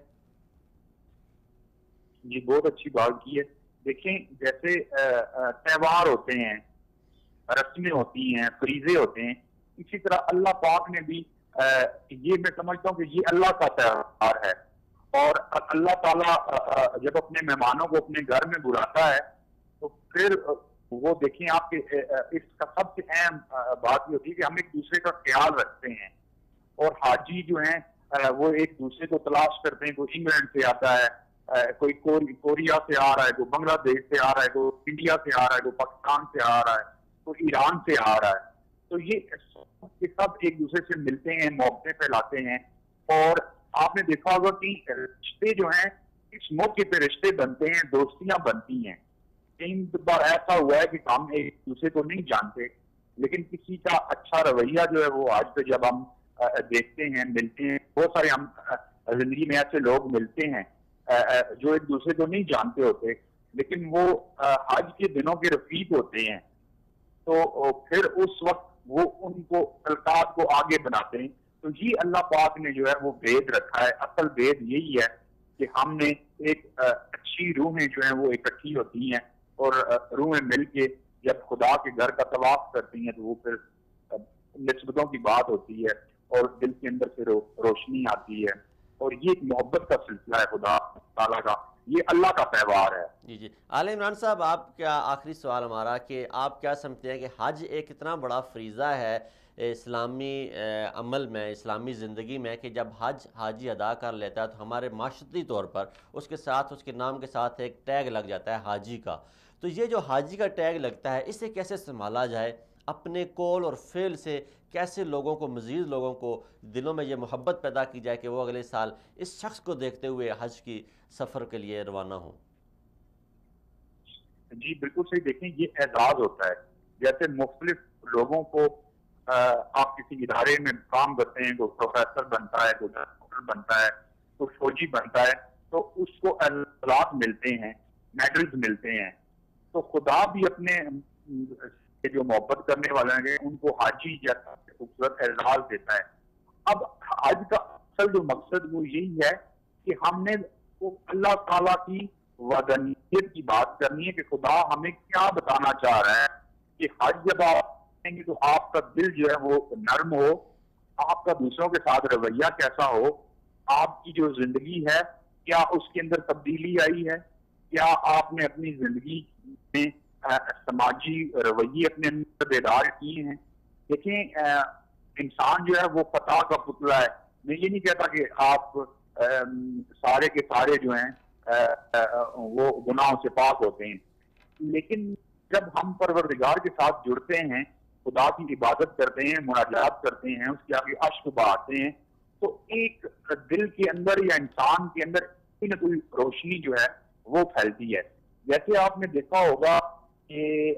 جی بہت اچھی بات کی ہے. دیکھیں جیسے تہوار ہوتے ہیں، رسمیں ہوتی ہیں، فریضے ہوتے ہیں، اسی طرح اللہ پاک نے بھی یہ میں سمجھتا ہوں کہ یہ اللہ کا تہوار ہے. اور اللہ تعالیٰ جب اپنے مہمانوں کو اپنے گھر میں بلاتا ہے تو پھر وہ دیکھیں آپ کے اس کا سب سے اہم بات یہ ہوتی ہے کہ ہم ایک دوسرے کا خیال رکھتے ہیں. اور حاجی جو ہیں وہ ایک دوسرے کو تلاش کرتے ہیں. کوئی انگلینڈ سے آتا ہے، کوئی کوریا سے آ رہا ہے، کوئی بنگلہ دیش سے آ رہا ہے، کوئی انڈیا سے آ رہا ہے، کوئی پاکستان سے آ رہا ہے، کوئی ایران سے آ رہا ہے. تو یہ سب ایک دوسرے سے ملتے ہیں, محبتیں پھیلاتے ہیں. اور آپ نے دیکھا ہوگا کہ رشتے جو ہیں اس موقع پہ رشتے بنتے ہیں, دوستیاں بنتی ہیں. کئی بار ایسا ہوا ہے کہ ہم ایک دوسرے کو نہیں جانتے, لیکن کسی کا اچھا رویہ جو ہے وہ آج پہ جب ہم دیکھتے ہیں, ملتے ہیں, بہت سارے ہم زندگی میں ایسے لوگ ملتے ہیں جو ایک دوسرے کو نہیں جانتے ہوتے, لیکن وہ حج کے دنوں کے رفیق ہوتے ہیں. تو پھر اس وقت وہ ان کو تعلقات کو آگے بناتے ہیں. تو یہ اللہ پاک نے جو ہے وہ بید رکھا ہے. اصل بید یہی ہے کہ ہم نے ایک اچھی روحیں جو ہیں وہ اکٹھی ہوتی ہیں, اور روحیں مل کے جب خدا کے گھر کا طواف کرتی ہیں تو وہ پھر نسبتوں کی بات ہوتی ہے, اور دل کے اندر سے روشنی آتی ہے, اور یہ ایک محبت کا سلسلہ ہے خدا تعالیٰ کا, یہ اللہ کا تہوار ہے. جی عالم عمران صاحب, آپ کیا آخری سوال ہمارا کہ آپ کیا سمجھتے ہیں کہ حج ایک اتنا بڑا فریضہ ہے اسلامی عمل میں, اسلامی زندگی میں, کہ جب حاجی ادا کر لیتا ہے تو ہمارے معاشرتی طور پر اس کے ساتھ, اس کے نام کے ساتھ ایک ٹیگ لگ جاتا ہے حاجی کا. تو یہ جو حاجی کا ٹیگ لگتا ہے, اسے کیسے سنبھالا جائے, اپنے قول اور فعل سے کیسے لوگوں کو, مزید لوگوں کو دلوں میں یہ محبت پیدا کی جائے کہ وہ اگلے سال اس شخص کو دیکھتے ہوئے حج کی سفر کے لیے روانہ ہوں؟ جی بالکل صحیح. دیکھیں, یہ اعزاز ہوتا ہے. جیسے مختلف لوگوں کو آپ کسی ادارے میں کام کرتے ہیں, کوئی پروفیسر بنتا ہے, کوئی ڈاکٹر بنتا ہے, کوئی فوجی بنتا ہے, تو اس کو اعزازات ملتے ہیں, میڈلز ملتے ہیں. تو خدا بھی اپنے جو محبت کرنے والے ہیں ان کو حاجی جیسا خوبصورت اعزاز دیتا ہے. اب حج کا اصل جو مقصد وہ یہی ہے کہ ہم نے اللہ تعالیٰ کی وحدانیت کی بات کرنی ہے کہ خدا ہمیں کیا بتانا چاہ رہا ہے. کہ حج جب آپ کریں گے تو آپ کا دل جو ہے وہ نرم ہو, آپ کا دوسروں کے ساتھ رویہ کیسا ہو, آپ کی جو زندگی ہے کیا اس کے اندر تبدیلی آئی ہے, کیا آپ نے اپنی زندگی میں سماجی رویے اپنے اندر بیدار کیے ہیں. دیکھیں, انسان جو ہے وہ فتح کا پتلا ہے. میں یہ نہیں کہتا کہ آپ سارے کے سارے جو ہیں وہ گناہوں سے پاک ہوتے ہیں, لیکن جب ہم پروردگار کے ساتھ جڑتے ہیں, خدا کی عبادت کرتے ہیں, مناجات کرتے ہیں, اس کے آگے اشک بہاتے ہیں, تو ایک دل کے اندر یا انسان کے اندر کوئی نہ کوئی روشنی جو ہے وہ پھیلتی ہے. جیسے آپ نے دیکھا ہوگا کہ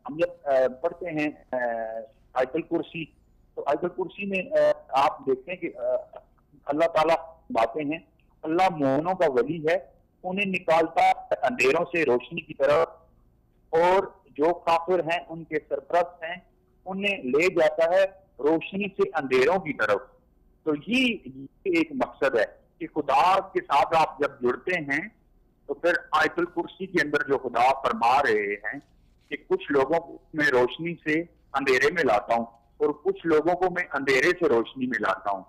ہم جب پڑھتے ہیں آیت الکرسی, تو آیت الکرسی میں آپ دیکھتے ہیں کہ اللہ تعالیٰ باتیں ہیں, اللہ مومنوں کا ولی ہے, انہیں نکالتا ہے اندھیروں سے روشنی کی طرف, اور جو کافر ہیں ان کے سرپرست ہیں انہیں لے جاتا ہے روشنی سے اندھیروں کی طرف. تو یہ ایک مقصد ہے کہ خدا کے ساتھ آپ جب جڑتے ہیں تو پھر آیت الکرسی کے اندر جو خدا فرما رہے ہیں کہ کچھ لوگوں کو میں روشنی سے اندھیرے میں لاتا ہوں اور کچھ لوگوں کو میں اندھیرے سے روشنی میں لاتا ہوں.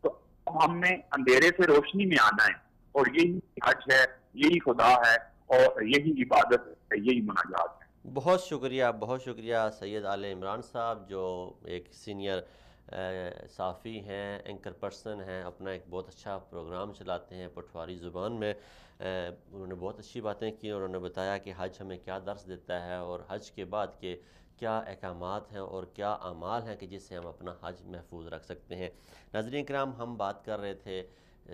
تو ہم نے اندھیرے سے روشنی میں آنا ہے, اور یہی حج ہے, یہی خدا ہے, اور یہی عبادت ہے, یہی مناجات ہے. بہت شکریہ سید عالم عمران صاحب, جو ایک سینئر صحافی ہیں, اینکر پرسن ہیں, اپنا ایک بہت اچھا پروگرام چلاتے ہیں پٹواری زبان میں. انہوں نے بہت اچھی باتیں کی, اور انہوں نے بتایا کہ حج ہمیں کیا درس دیتا ہے, اور حج کے بعد کے کیا احکامات ہیں اور کیا اعمال ہیں کہ جس سے ہم اپنا حج محفوظ رکھ سکتے ہیں. ناظرین کرام, ہم بات کر رہے تھے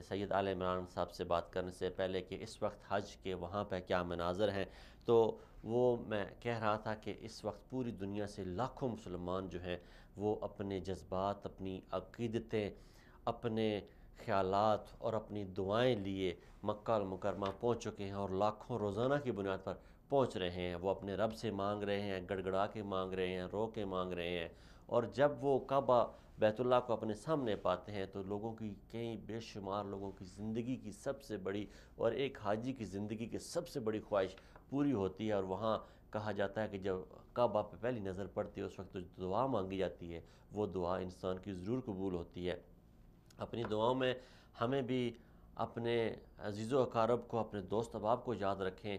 سید عالم عمران صاحب سے بات کرنے سے پہلے کہ اس وقت حج کے وہاں پہ کیا مناظر ہیں. تو وہ میں کہہ رہا تھا کہ اس وقت پوری دنیا سے لاکھوں مسلمان جو ہیں وہ اپنے جذبات, اپنی عقیدتیں, اپنے خیالات اور اپنی دعائیں لیے مکہ المکرمہ پہنچ چکے ہیں, اور لاکھوں روزانہ کی بنیاد پر پہنچ رہے ہیں. وہ اپنے رب سے مانگ رہے ہیں, گڑ گڑا کے مانگ رہے ہیں, رو کے مانگ رہے ہیں, اور جب وہ کعبہ بیت اللہ کو اپنے سامنے پاتے ہیں تو لوگوں کی, کئی بے شمار لوگوں کی زندگی کی سب سے بڑی, اور ایک حاجی کی زندگی کی سب سے بڑی خواہش پوری ہوتی ہے. اور وہاں کہا جاتا ہے کہ جب کعبہ پہ پہلی نظر پڑتی ہے اس وقت جو دعا مانگی جاتی ہے وہ دعا انسان کی ضرور قبول ہوتی ہے. اپنی دعاؤں میں ہمیں بھی اپنے عزیز و اقارب کو, اپنے دوست احباب کو یاد رکھیں,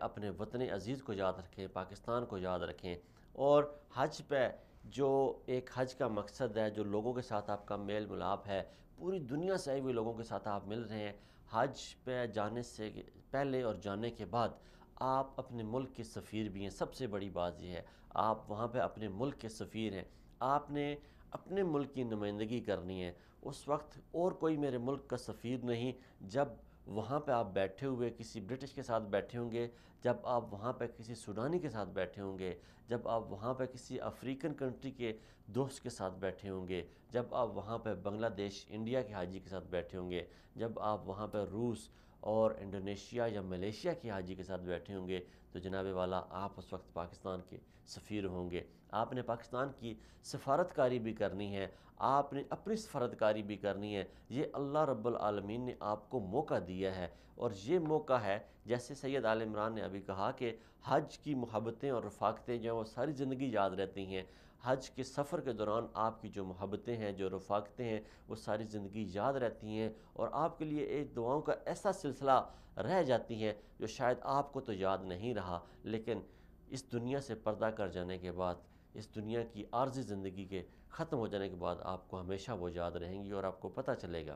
اپنے وطن عزیز کو یاد رکھیں, پاکستان کو یاد رکھیں. اور حج پہ جو ایک حج کا مقصد ہے, جو لوگوں کے ساتھ آپ کا میل ملاپ ہے, پوری دنیا سے آئے ہوئے لوگوں کے ساتھ آپ مل رہے ہیں. حج پہ جانے سے پہلے اور جانے کے بعد آپ اپنے ملک کے سفیر بھی ہیں. سب سے بڑی بات یہ ہے, آپ وہاں پہ اپنے ملک کے سفیر ہیں, آپ نے اپنے ملک کی نمائندگی کرنی ہے. اس وقت اور کوئی میرے ملک کا سفیر نہیں. جب وہاں پہ آپ بیٹھے ہوئے کسی برٹش کے ساتھ بیٹھے ہوں گے، جب آپ وہاں پہ کسی سوڈانی کے ساتھ بیٹھے ہوں گے، جب آپ وہاں پہ کسی افریقن کنٹری کے دوست کے ساتھ بیٹھے ہوں گے، جب آپ وہاں پہ بنگلہ دیش انڈیا کے حاجی کے ساتھ بیٹھے ہوں گے، جب آپ وہاں پہ روس اور انڈونیشیا یا ملیشیا کے حاجی کے ساتھ بیٹھے ہوں گے، تو جناب والا آپ اس وقت پاکستان کے سفیر ہوں گے. آپ نے پاکستان کی سفارتکاری بھی کرنی ہے، آپ نے اپنی سفارتکاری بھی کرنی ہے. یہ اللہ رب العالمین نے آپ کو موقع دیا ہے، اور یہ موقع ہے جیسے سید آل عمران نے ابھی کہا کہ حج کی محبتیں اور رفاقتیں جو ہیں وہ ساری زندگی یاد رہتی ہیں. حج کے سفر کے دوران آپ کی جو محبتیں ہیں، جو رفاقتیں ہیں، وہ ساری زندگی یاد رہتی ہیں، اور آپ کے لیے ایک دعاؤں کا ایسا سلسلہ رہ جاتی ہیں جو شاید آپ کو تو یاد نہیں رہا، لیکن اس دنیا سے پردہ کر جانے کے بعد، اس دنیا کی عارضی زندگی کے ختم ہو جانے کے بعد آپ کو ہمیشہ وہ یاد رہیں گی اور آپ کو پتہ چلے گا.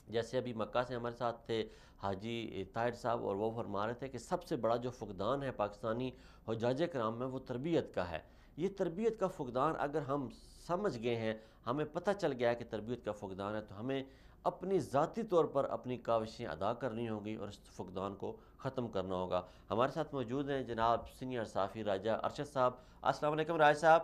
جیسے ابھی مکہ سے ہمارے ساتھ تھے حاجی طاہر صاحب، اور وہ فرما رہے تھے کہ سب سے بڑا جو فقدان ہے پاکستانی حجاج کرام میں وہ تربیت کا ہے. یہ تربیت کا فقدان اگر ہم سمجھ گئے ہیں، ہمیں پتہ چل گیا ہے کہ تربیت کا فقدان ہے، تو ہمیں اپنی ذاتی طور پر اپنی کاوشیں ادا کرنی ہوں گی اور اس فقدان کو ختم کرنا ہوگا. ہمارے ساتھ موجود ہیں جناب سینئر صحافی راجہ ارشد صاحب. السلام علیکم راجہ صاحب.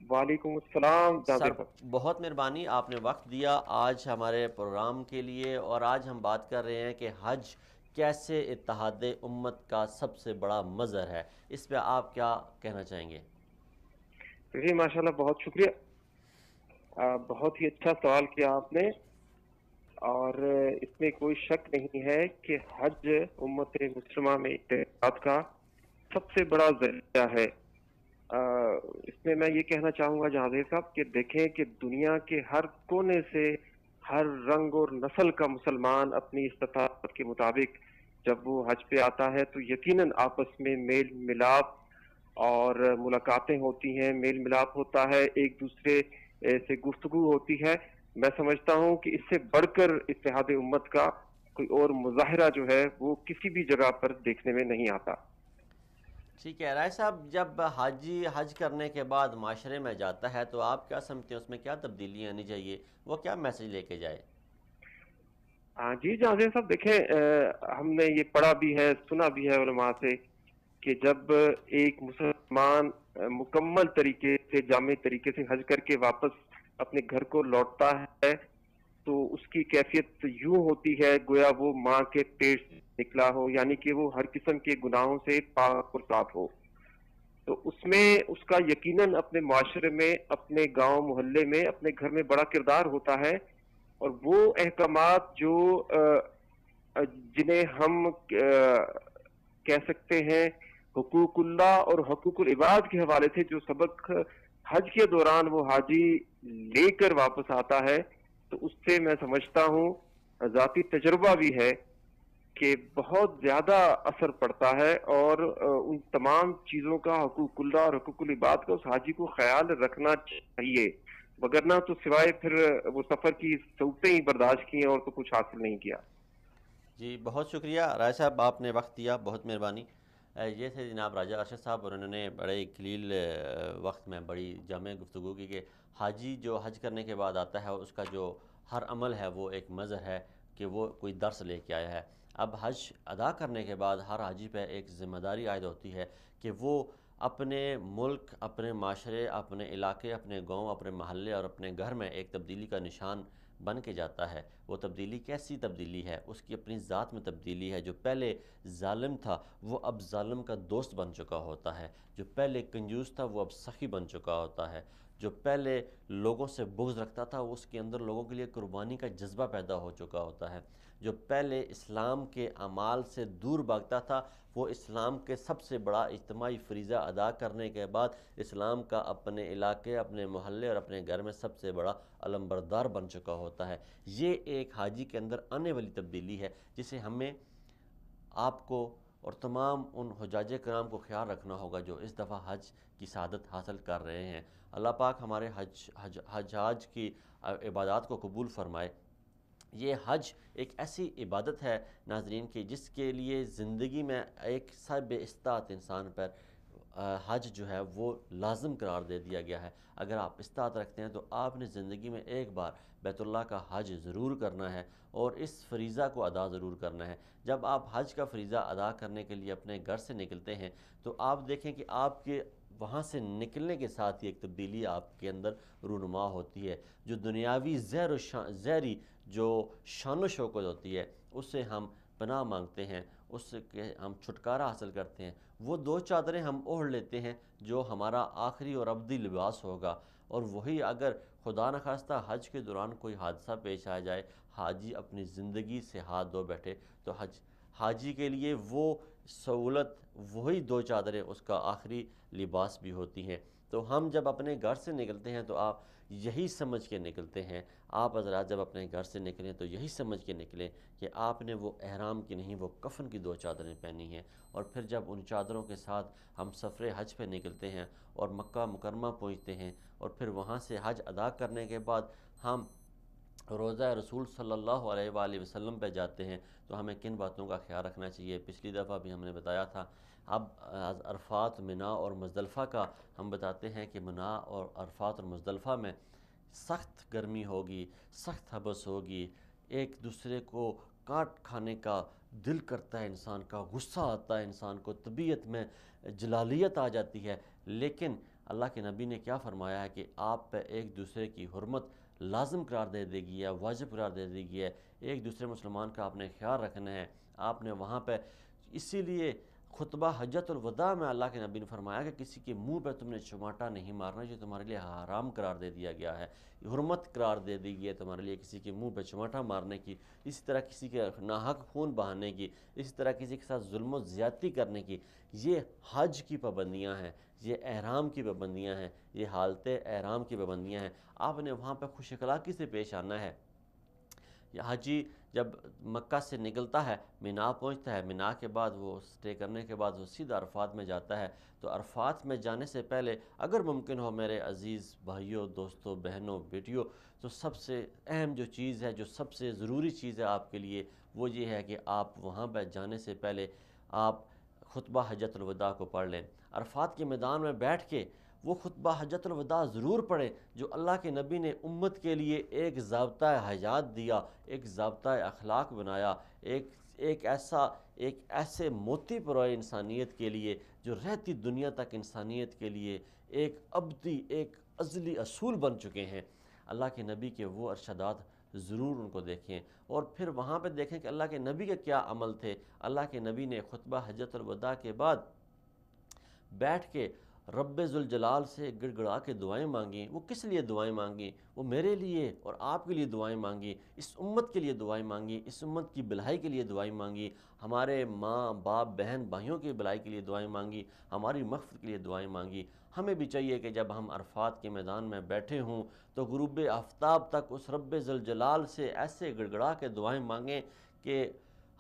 وعلیکم السلام. سر بہت مہربانی، آپ نے وقت دیا آج ہمارے پروگرام کے لیے، اور آج ہم بات کر رہے ہیں کہ حج کیسے اتحاد امت کا سب سے بڑا مظہر ہے. اس پہ آپ کیا کہنا چاہیں گے؟ جی ماشاءاللہ، بہت شکریہ. بہت ہی اچھا سوال کیا آپ نے، اور اس میں کوئی شک نہیں ہے کہ حج امت مسلمہ میں اتحاد کا سب سے بڑا ذریعہ ہے. اس میں میں یہ کہنا چاہوں گا جہاں صاحب کہ دیکھیں کہ دنیا کے ہر کونے سے ہر رنگ اور نسل کا مسلمان اپنی استطاعت کے مطابق جب وہ حج پہ آتا ہے تو یقیناً آپس میں میل ملاپ اور ملاقاتیں ہوتی ہیں، میل ملاپ ہوتا ہے، ایک دوسرے سے گفتگو ہوتی ہے. میں سمجھتا ہوں کہ اس سے بڑھ کر اتحاد امت کا کوئی اور مظاہرہ جو ہے وہ کسی بھی جگہ پر دیکھنے میں نہیں آتا. ٹھیک ہے راج صاحب، جب حاجی حج کرنے کے بعد معاشرے میں جاتا ہے تو آپ کیا سمجھتے ہیں اس میں کیا تبدیلی آنی چاہیے، وہ کیا میسج لے کے جائے؟ جی جہاں صاحب دیکھیں، ہم نے یہ پڑھا بھی ہے، سنا بھی ہے علماء سے کہ جب ایک مسلمان مکمل طریقے سے جامع طریقے سے حج کر کے واپس اپنے گھر کو لوٹتا ہے تو اس کی کیفیت یوں ہوتی ہے گویا وہ ماں کے پیٹ سے نکلا ہو، یعنی کہ وہ ہر قسم کے گناہوں سے پاک اور صاف ہو. تو اس میں اس کا یقیناً اپنے معاشرے میں، اپنے گاؤں محلے میں، اپنے گھر میں بڑا کردار ہوتا ہے. اور وہ احکامات جو جنہیں ہم کہہ سکتے ہیں حقوق اللہ اور حقوق العباد کے حوالے سے جو سبق حج کے دوران وہ حاجی لے کر واپس آتا ہے، تو اس سے میں سمجھتا ہوں، ذاتی تجربہ بھی ہے، کہ بہت زیادہ اثر پڑتا ہے. اور ان تمام چیزوں کا، حقوق اللہ اور حقوق العباد کا اس حاجی کو خیال رکھنا چاہیے، وگرنہ تو سوائے پھر وہ سفر کی سہولتیں ہی برداشت کی ہیں اور تو کچھ حاصل نہیں کیا. جی بہت شکریہ راج صاحب، آپ نے وقت دیا، بہت مہربانی. یہ تھے جناب راجہ ارشد صاحب، اور انہوں نے بڑے قلیل وقت میں بڑی جامع گفتگو کی کہ حاجی جو حج کرنے کے بعد آتا ہے اس کا جو ہر عمل ہے وہ ایک مظہر ہے کہ وہ کوئی درس لے کے آیا ہے. اب حج ادا کرنے کے بعد ہر حاجی پہ ایک ذمہ داری عائد ہوتی ہے کہ وہ اپنے ملک، اپنے معاشرے، اپنے علاقے، اپنے گاؤں، اپنے محلے اور اپنے گھر میں ایک تبدیلی کا نشان بن کے جاتا ہے. وہ تبدیلی کیسی تبدیلی ہے؟ اس کی اپنی ذات میں تبدیلی ہے. جو پہلے ظالم تھا وہ اب ظالم کا دوست بن چکا ہوتا ہے. جو پہلے کنجوس تھا وہ اب سخی بن چکا ہوتا ہے. جو پہلے لوگوں سے بغض رکھتا تھا وہ اس کے اندر لوگوں کے لیے قربانی کا جذبہ پیدا ہو چکا ہوتا ہے. جو پہلے اسلام کے اعمال سے دور بھاگتا تھا وہ اسلام کے سب سے بڑا اجتماعی فریضہ ادا کرنے کے بعد اسلام کا اپنے علاقے، اپنے محلے اور اپنے گھر میں سب سے بڑا علمبردار بن چکا ہوتا ہے. یہ ایک حاجی کے اندر آنے والی تبدیلی ہے جسے ہمیں، آپ کو اور تمام ان حجاج کرام کو خیال رکھنا ہوگا جو اس دفعہ حج کی سعادت حاصل کر رہے ہیں. اللہ پاک ہمارے حجاج کی عبادات کو قبول فرمائے. یہ حج ایک ایسی عبادت ہے ناظرین کی جس کے لیے زندگی میں ایک صاحب استطاعت انسان پر حج جو ہے وہ لازم قرار دے دیا گیا ہے۔ اگر آپ استطاعت رکھتے ہیں تو آپ نے زندگی میں ایک بار بیت اللہ کا حج ضرور کرنا ہے اور اس فریضہ کو ادا ضرور کرنا ہے۔ جب آپ حج کا فریضہ ادا کرنے کے لیے اپنے گھر سے نکلتے ہیں تو آپ دیکھیں کہ آپ کے وہاں سے نکلنے کے ساتھ ہی ایک تبدیلی آپ کے اندر رونما ہوتی ہے۔ جو دنیاوی زہری جو شان و شوکت ہوتی ہے اس سے ہم پناہ مانگتے ہیں، اس سے کہ ہم چھٹکارا حاصل کرتے ہیں۔ وہ 2 چادریں ہم اوڑھ لیتے ہیں جو ہمارا آخری اور ابدی لباس ہوگا، اور وہی اگر خدا نخواستہ حج کے دوران کوئی حادثہ پیش آ جائے، حاجی اپنی زندگی سے ہاتھ دھو بیٹھے تو حاجی کے لیے وہ سہولت، وہی 2 چادریں اس کا آخری لباس بھی ہوتی ہیں۔ تو ہم جب اپنے گھر سے نکلتے ہیں تو آپ یہی سمجھ کے نکلتے ہیں، آپ حضرات جب اپنے گھر سے نکلیں تو یہی سمجھ کے نکلیں کہ آپ نے وہ احرام کی نہیں، وہ کفن کی 2 چادریں پہنی ہیں۔ اور پھر جب ان چادروں کے ساتھ ہم سفر حج پہ نکلتے ہیں اور مکہ مکرمہ پہنچتے ہیں، اور پھر وہاں سے حج ادا کرنے کے بعد ہم روضہ رسول صلی اللہ علیہ وآلہ وسلم پہ جاتے ہیں، تو ہمیں کن باتوں کا خیال رکھنا چاہیے؟ پچھلی دفعہ بھی ہم نے بتایا تھا۔ اب عرفات، منا اور مزدلفہ کا ہم بتاتے ہیں کہ منا اور عرفات اور مزدلفہ میں سخت گرمی ہوگی، سخت حبس ہوگی، ایک دوسرے کو کاٹ کھانے کا دل کرتا ہے، انسان کا غصہ آتا ہے، انسان کو طبیعت میں جلالیت آ جاتی ہے، لیکن اللہ کے نبی نے کیا فرمایا ہے کہ آپ پہ ایک دوسرے کی حرمت لازم قرار دے دی گئی ہے، واجب قرار دے دی گئی ہے، ایک دوسرے مسلمان کا آپ نے خیال رکھنا ہے۔ آپ نے وہاں پہ اسی لیے خطبہ حجت الوداع میں اللہ کے نبی نے فرمایا کہ کسی کے منہ پہ تم نے چماٹا نہیں مارنا، یہ تمہارے لیے حرام قرار دے دیا گیا ہے، حرمت قرار دے دی گئی ہے تمہارے لیے کسی کے منہ پہ چماٹا مارنے کی، اسی طرح کسی کے ناحق خون بہانے کی، اسی طرح کسی کے ساتھ ظلم و زیادتی کرنے کی۔ یہ حج کی پابندیاں ہیں، یہ احرام کی پابندیاں ہیں، یہ حالت احرام کی پابندیاں ہیں۔ آپ نے وہاں پہ خوش اخلاقی سے پیش آنا ہے۔ حاجی جب مکہ سے نکلتا ہے، مینا پہنچتا ہے، مینا کے بعد وہ سٹے کرنے کے بعد وہ سیدھا عرفات میں جاتا ہے۔ تو عرفات میں جانے سے پہلے اگر ممکن ہو میرے عزیز بھائیوں، دوستوں، بہنوں، بیٹیوں، تو سب سے اہم جو چیز ہے، جو سب سے ضروری چیز ہے آپ کے لیے، وہ یہ ہے کہ آپ وہاں پہ جانے سے پہلے آپ خطبہ حجت الوداع کو پڑھ لیں۔ عرفات کے میدان میں بیٹھ کے وہ خطبہ حجت الوداع ضرور پڑھیں جو اللہ کے نبی نے امت کے لیے ایک ضابطہ حیات دیا، ایک ضابطہ اخلاق بنایا، ایک ایسے موتی پروئے انسانیت کے لیے جو رہتی دنیا تک انسانیت کے لیے ایک ابدی، ایک ازلی اصول بن چکے ہیں۔ اللہ کے نبی کے وہ ارشادات ضرور ان کو دیکھیں، اور پھر وہاں پہ دیکھیں کہ اللہ کے نبی کے کیا عمل تھے۔ اللہ کے نبی نے خطبہ حجت الوداع کے بعد بیٹھ کے رب ذوالجلال سے گڑ گڑا کے دعائیں مانگیں۔ وہ کس لیے دعائیں مانگیں؟ وہ میرے لیے اور آپ کے لیے دعائیں مانگیں، اس امت کے لیے دعائیں مانگیں، اس امت کی بھلائی کے لیے دعائیں مانگیں، ہمارے ماں باپ بہن بھائیوں کی بھلائی کے لیے دعائیں مانگیں، ہماری مغفرت کے لیے دعائیں مانگیں۔ ہمیں بھی چاہیے کہ جب ہم عرفات کے میدان میں بیٹھے ہوں تو غروب آفتاب تک اس رب ذوالجلال سے ایسے گڑ گڑا کے دعائیں مانگیں کہ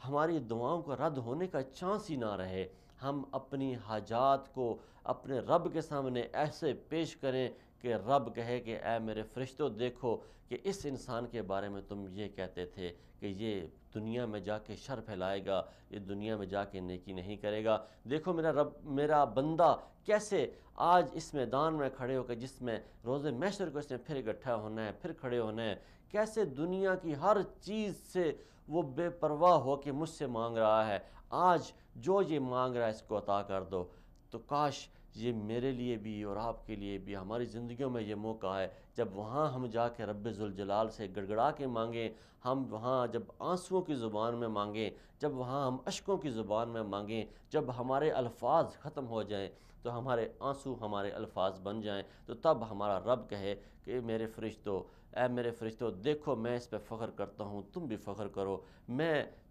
ہماری دعاؤں کا رد ہونے کا چانس ہی نہ رہے۔ ہم اپنی حاجات کو اپنے رب کے سامنے ایسے پیش کریں کہ رب کہے کہ اے میرے فرشتوں، دیکھو کہ اس انسان کے بارے میں تم یہ کہتے تھے کہ یہ دنیا میں جا کے شر پھیلائے گا، یہ دنیا میں جا کے نیکی نہیں کرے گا۔ دیکھو میرا رب، میرا بندہ کیسے آج اس میدان میں کھڑے ہو کے، جس میں روز محشر کو اس نے پھر اکٹھا ہونا ہے، پھر کھڑے ہونا ہے، کیسے دنیا کی ہر چیز سے وہ بے پرواہ ہو کے مجھ سے مانگ رہا ہے۔ آج جو یہ مانگ رہا ہے اس کو عطا کر دو۔ تو کاش یہ میرے لیے بھی اور آپ کے لیے بھی ہماری زندگیوں میں یہ موقع ہے جب وہاں ہم جا کے رب ذوالجلال سے گڑ گڑا کے مانگیں، ہم وہاں جب آنسوؤں کی زبان میں مانگیں، جب وہاں ہم اشکوں کی زبان میں مانگیں، جب ہمارے الفاظ ختم ہو جائیں تو ہمارے آنسو ہمارے الفاظ بن جائیں، تو تب ہمارا رب کہے کہ میرے فرشتوں، اے میرے فرشتوں، دیکھو میں اس پہ فخر کرتا ہوں، تم بھی فخر کرو،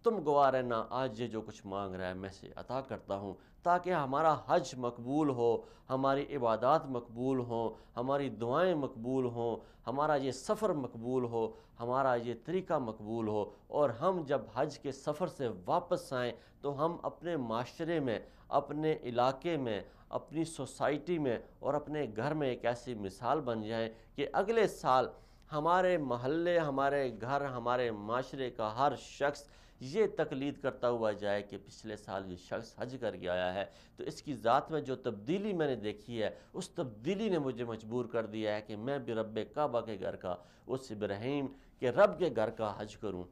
تم گواہ رہنا، آج یہ جو کچھ مانگ رہا ہے میں سے عطا کرتا ہوں، تاکہ ہمارا حج مقبول ہو، ہماری عبادات مقبول ہوں، ہماری دعائیں مقبول ہوں، ہمارا یہ سفر مقبول ہو، ہمارا یہ طریقہ مقبول ہو، اور ہم جب حج کے سفر سے واپس آئیں تو ہم اپنے معاشرے میں، اپنے علاقے میں، اپنی سوسائٹی میں اور اپنے گھر میں ایک ایسی مثال بن جائیں کہ اگلے سال ہمارے محلے، ہمارے گھر، ہمارے معاشرے کا ہر شخص یہ تقلید کرتا ہوا جائے کہ پچھلے سال یہ شخص حج کر کے آیا ہے، تو اس کی ذات میں جو تبدیلی میں نے دیکھی ہے، اس تبدیلی نے مجھے مجبور کر دیا ہے کہ میں بھی رب کعبہ کے گھر کا، اس ابراہیم کے رب کے گھر کا حج کروں،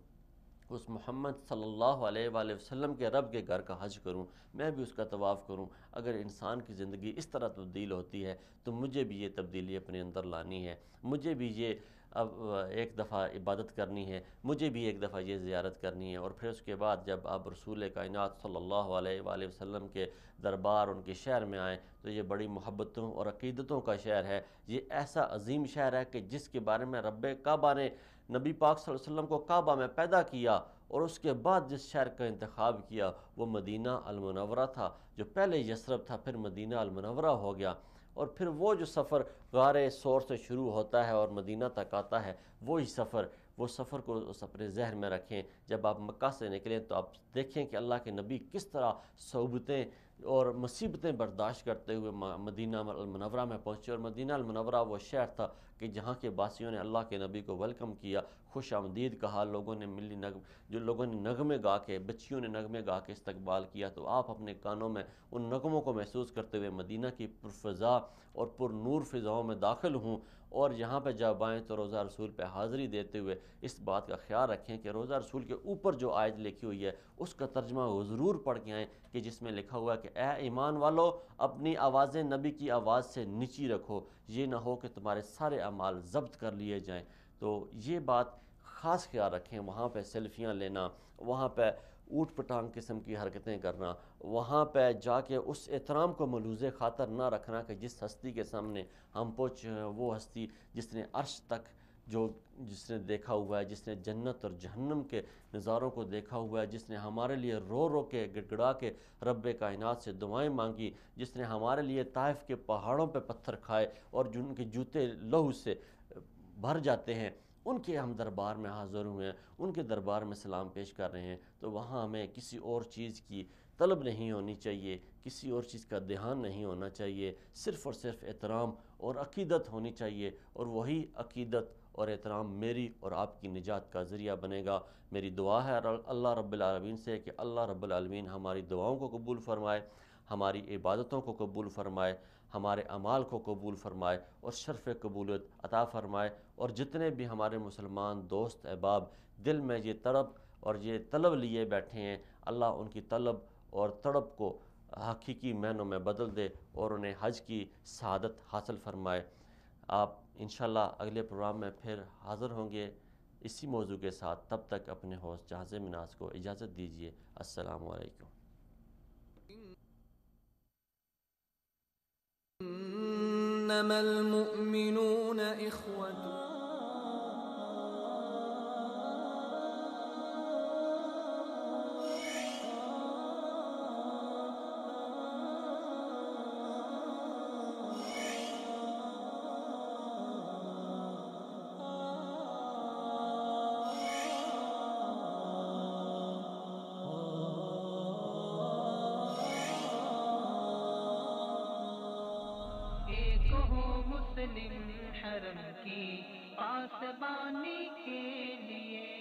اس محمد صلی اللہ علیہ وآلہ وسلم کے رب کے گھر کا حج کروں، میں بھی اس کا طواف کروں۔ اگر انسان کی زندگی اس طرح تبدیل ہوتی ہے تو مجھے بھی یہ تبدیلی اپنے اندر لانی ہے، مجھے بھی یہ اب ایک دفعہ عبادت کرنی ہے، مجھے بھی ایک دفعہ یہ زیارت کرنی ہے، اور پھر اس کے بعد جب آپ رسول کائنات صلی اللہ علیہ وآلہ وسلم کے دربار، ان کے شہر میں آئیں تو یہ بڑی محبتوں اور عقیدتوں کا شہر ہے، یہ ایسا عظیم شہر ہے کہ جس کے بارے میں رب کعبہ نے نبی پاک صلی اللہ علیہ وسلم کو کعبہ میں پیدا کیا، اور اس کے بعد جس شہر کا انتخاب کیا وہ مدینہ المنورہ تھا، جو پہلے یثرب تھا پھر مدینہ المنورہ ہو گیا، اور پھر وہ جو سفر غار ثور سے شروع ہوتا ہے اور مدینہ تک آتا ہے، وہی سفر، وہ سفر کو اس اپنے ذہن میں رکھیں۔ جب آپ مکہ سے نکلیں تو آپ دیکھیں کہ اللہ کے نبی کس طرح صعوبتیں اور مصیبتیں برداشت کرتے ہوئے مدینہ المنورہ میں پہنچے، اور مدینہ المنورہ وہ شہر تھا کہ جہاں کے باسیوں نے اللہ کے نبی کو ویلکم کیا، خوش آمدید کہا، لوگوں نے جو لوگوں نے نغمے گا کے، بچیوں نے نغمے گا کے استقبال کیا، تو آپ اپنے کانوں میں ان نغموں کو محسوس کرتے ہوئے مدینہ کی پرفضا اور پر نور فضاؤں میں داخل ہوں، اور یہاں پہ جب آئیں تو روضہ رسول پہ حاضری دیتے ہوئے اس بات کا خیال رکھیں کہ روضہ رسول کے اوپر جو آیت لکھی ہوئی ہے اس کا ترجمہ وہ ضرور پڑھ کے آئیں، کہ جس میں لکھا ہوا ہے کہ اے ایمان والو، اپنی آوازیں نبی کی آواز سے نیچی رکھو، یہ نہ ہو کہ تمہارے سارے اعمال ضبط کر لیے جائیں۔ تو یہ بات خاص خیال رکھیں، وہاں پہ سیلفیاں لینا، وہاں پہ اوٹ پٹانگ قسم کی حرکتیں کرنا، وہاں پہ جا کے اس احترام کو ملوز خاطر نہ رکھنا کہ جس ہستی کے سامنے ہم پہنچے ہیں وہ ہستی جس نے عرش تک جس نے دیکھا ہوا ہے، جس نے جنت اور جہنم کے نظاروں کو دیکھا ہوا ہے، جس نے ہمارے لیے رو رو کے گڑ گڑا کے رب کائنات سے دعائیں مانگی، جس نے ہمارے لیے طائف کے پہاڑوں پہ پتھر کھائے اور جن کے جوتے لہو سے بھر جاتے ہیں، ان کے ہم دربار میں حاضر ہوئے ہیں، ان کے دربار میں سلام پیش کر رہے ہیں، تو وہاں ہمیں کسی اور چیز کی طلب نہیں ہونی چاہیے، کسی اور چیز کا دھیان نہیں ہونا چاہیے، صرف اور صرف احترام اور عقیدت ہونی چاہیے، اور وہی عقیدت اور احترام میری اور آپ کی نجات کا ذریعہ بنے گا۔ میری دعا ہے اللہ رب العالمین سے کہ اللہ رب العالمین ہماری دعاؤں کو قبول فرمائے، ہماری عبادتوں کو قبول فرمائے، ہمارے اعمال کو قبول فرمائے اور شرف قبولیت عطا فرمائے، اور جتنے بھی ہمارے مسلمان دوست احباب دل میں یہ تڑپ اور یہ طلب لیے بیٹھے ہیں، اللہ ان کی طلب اور تڑپ کو حقیقی معنوں میں بدل دے اور انہیں حج کی سعادت حاصل فرمائے۔ آپ انشاءاللہ اگلے پروگرام میں پھر حاضر ہوں گے اسی موضوع کے ساتھ، تب تک اپنے ہوسٹ جہاز مناز کو اجازت دیجیے۔ السلام علیکم۔ إنما المؤمنون إخوة مسلم حرم کی پاسبانی کے لیے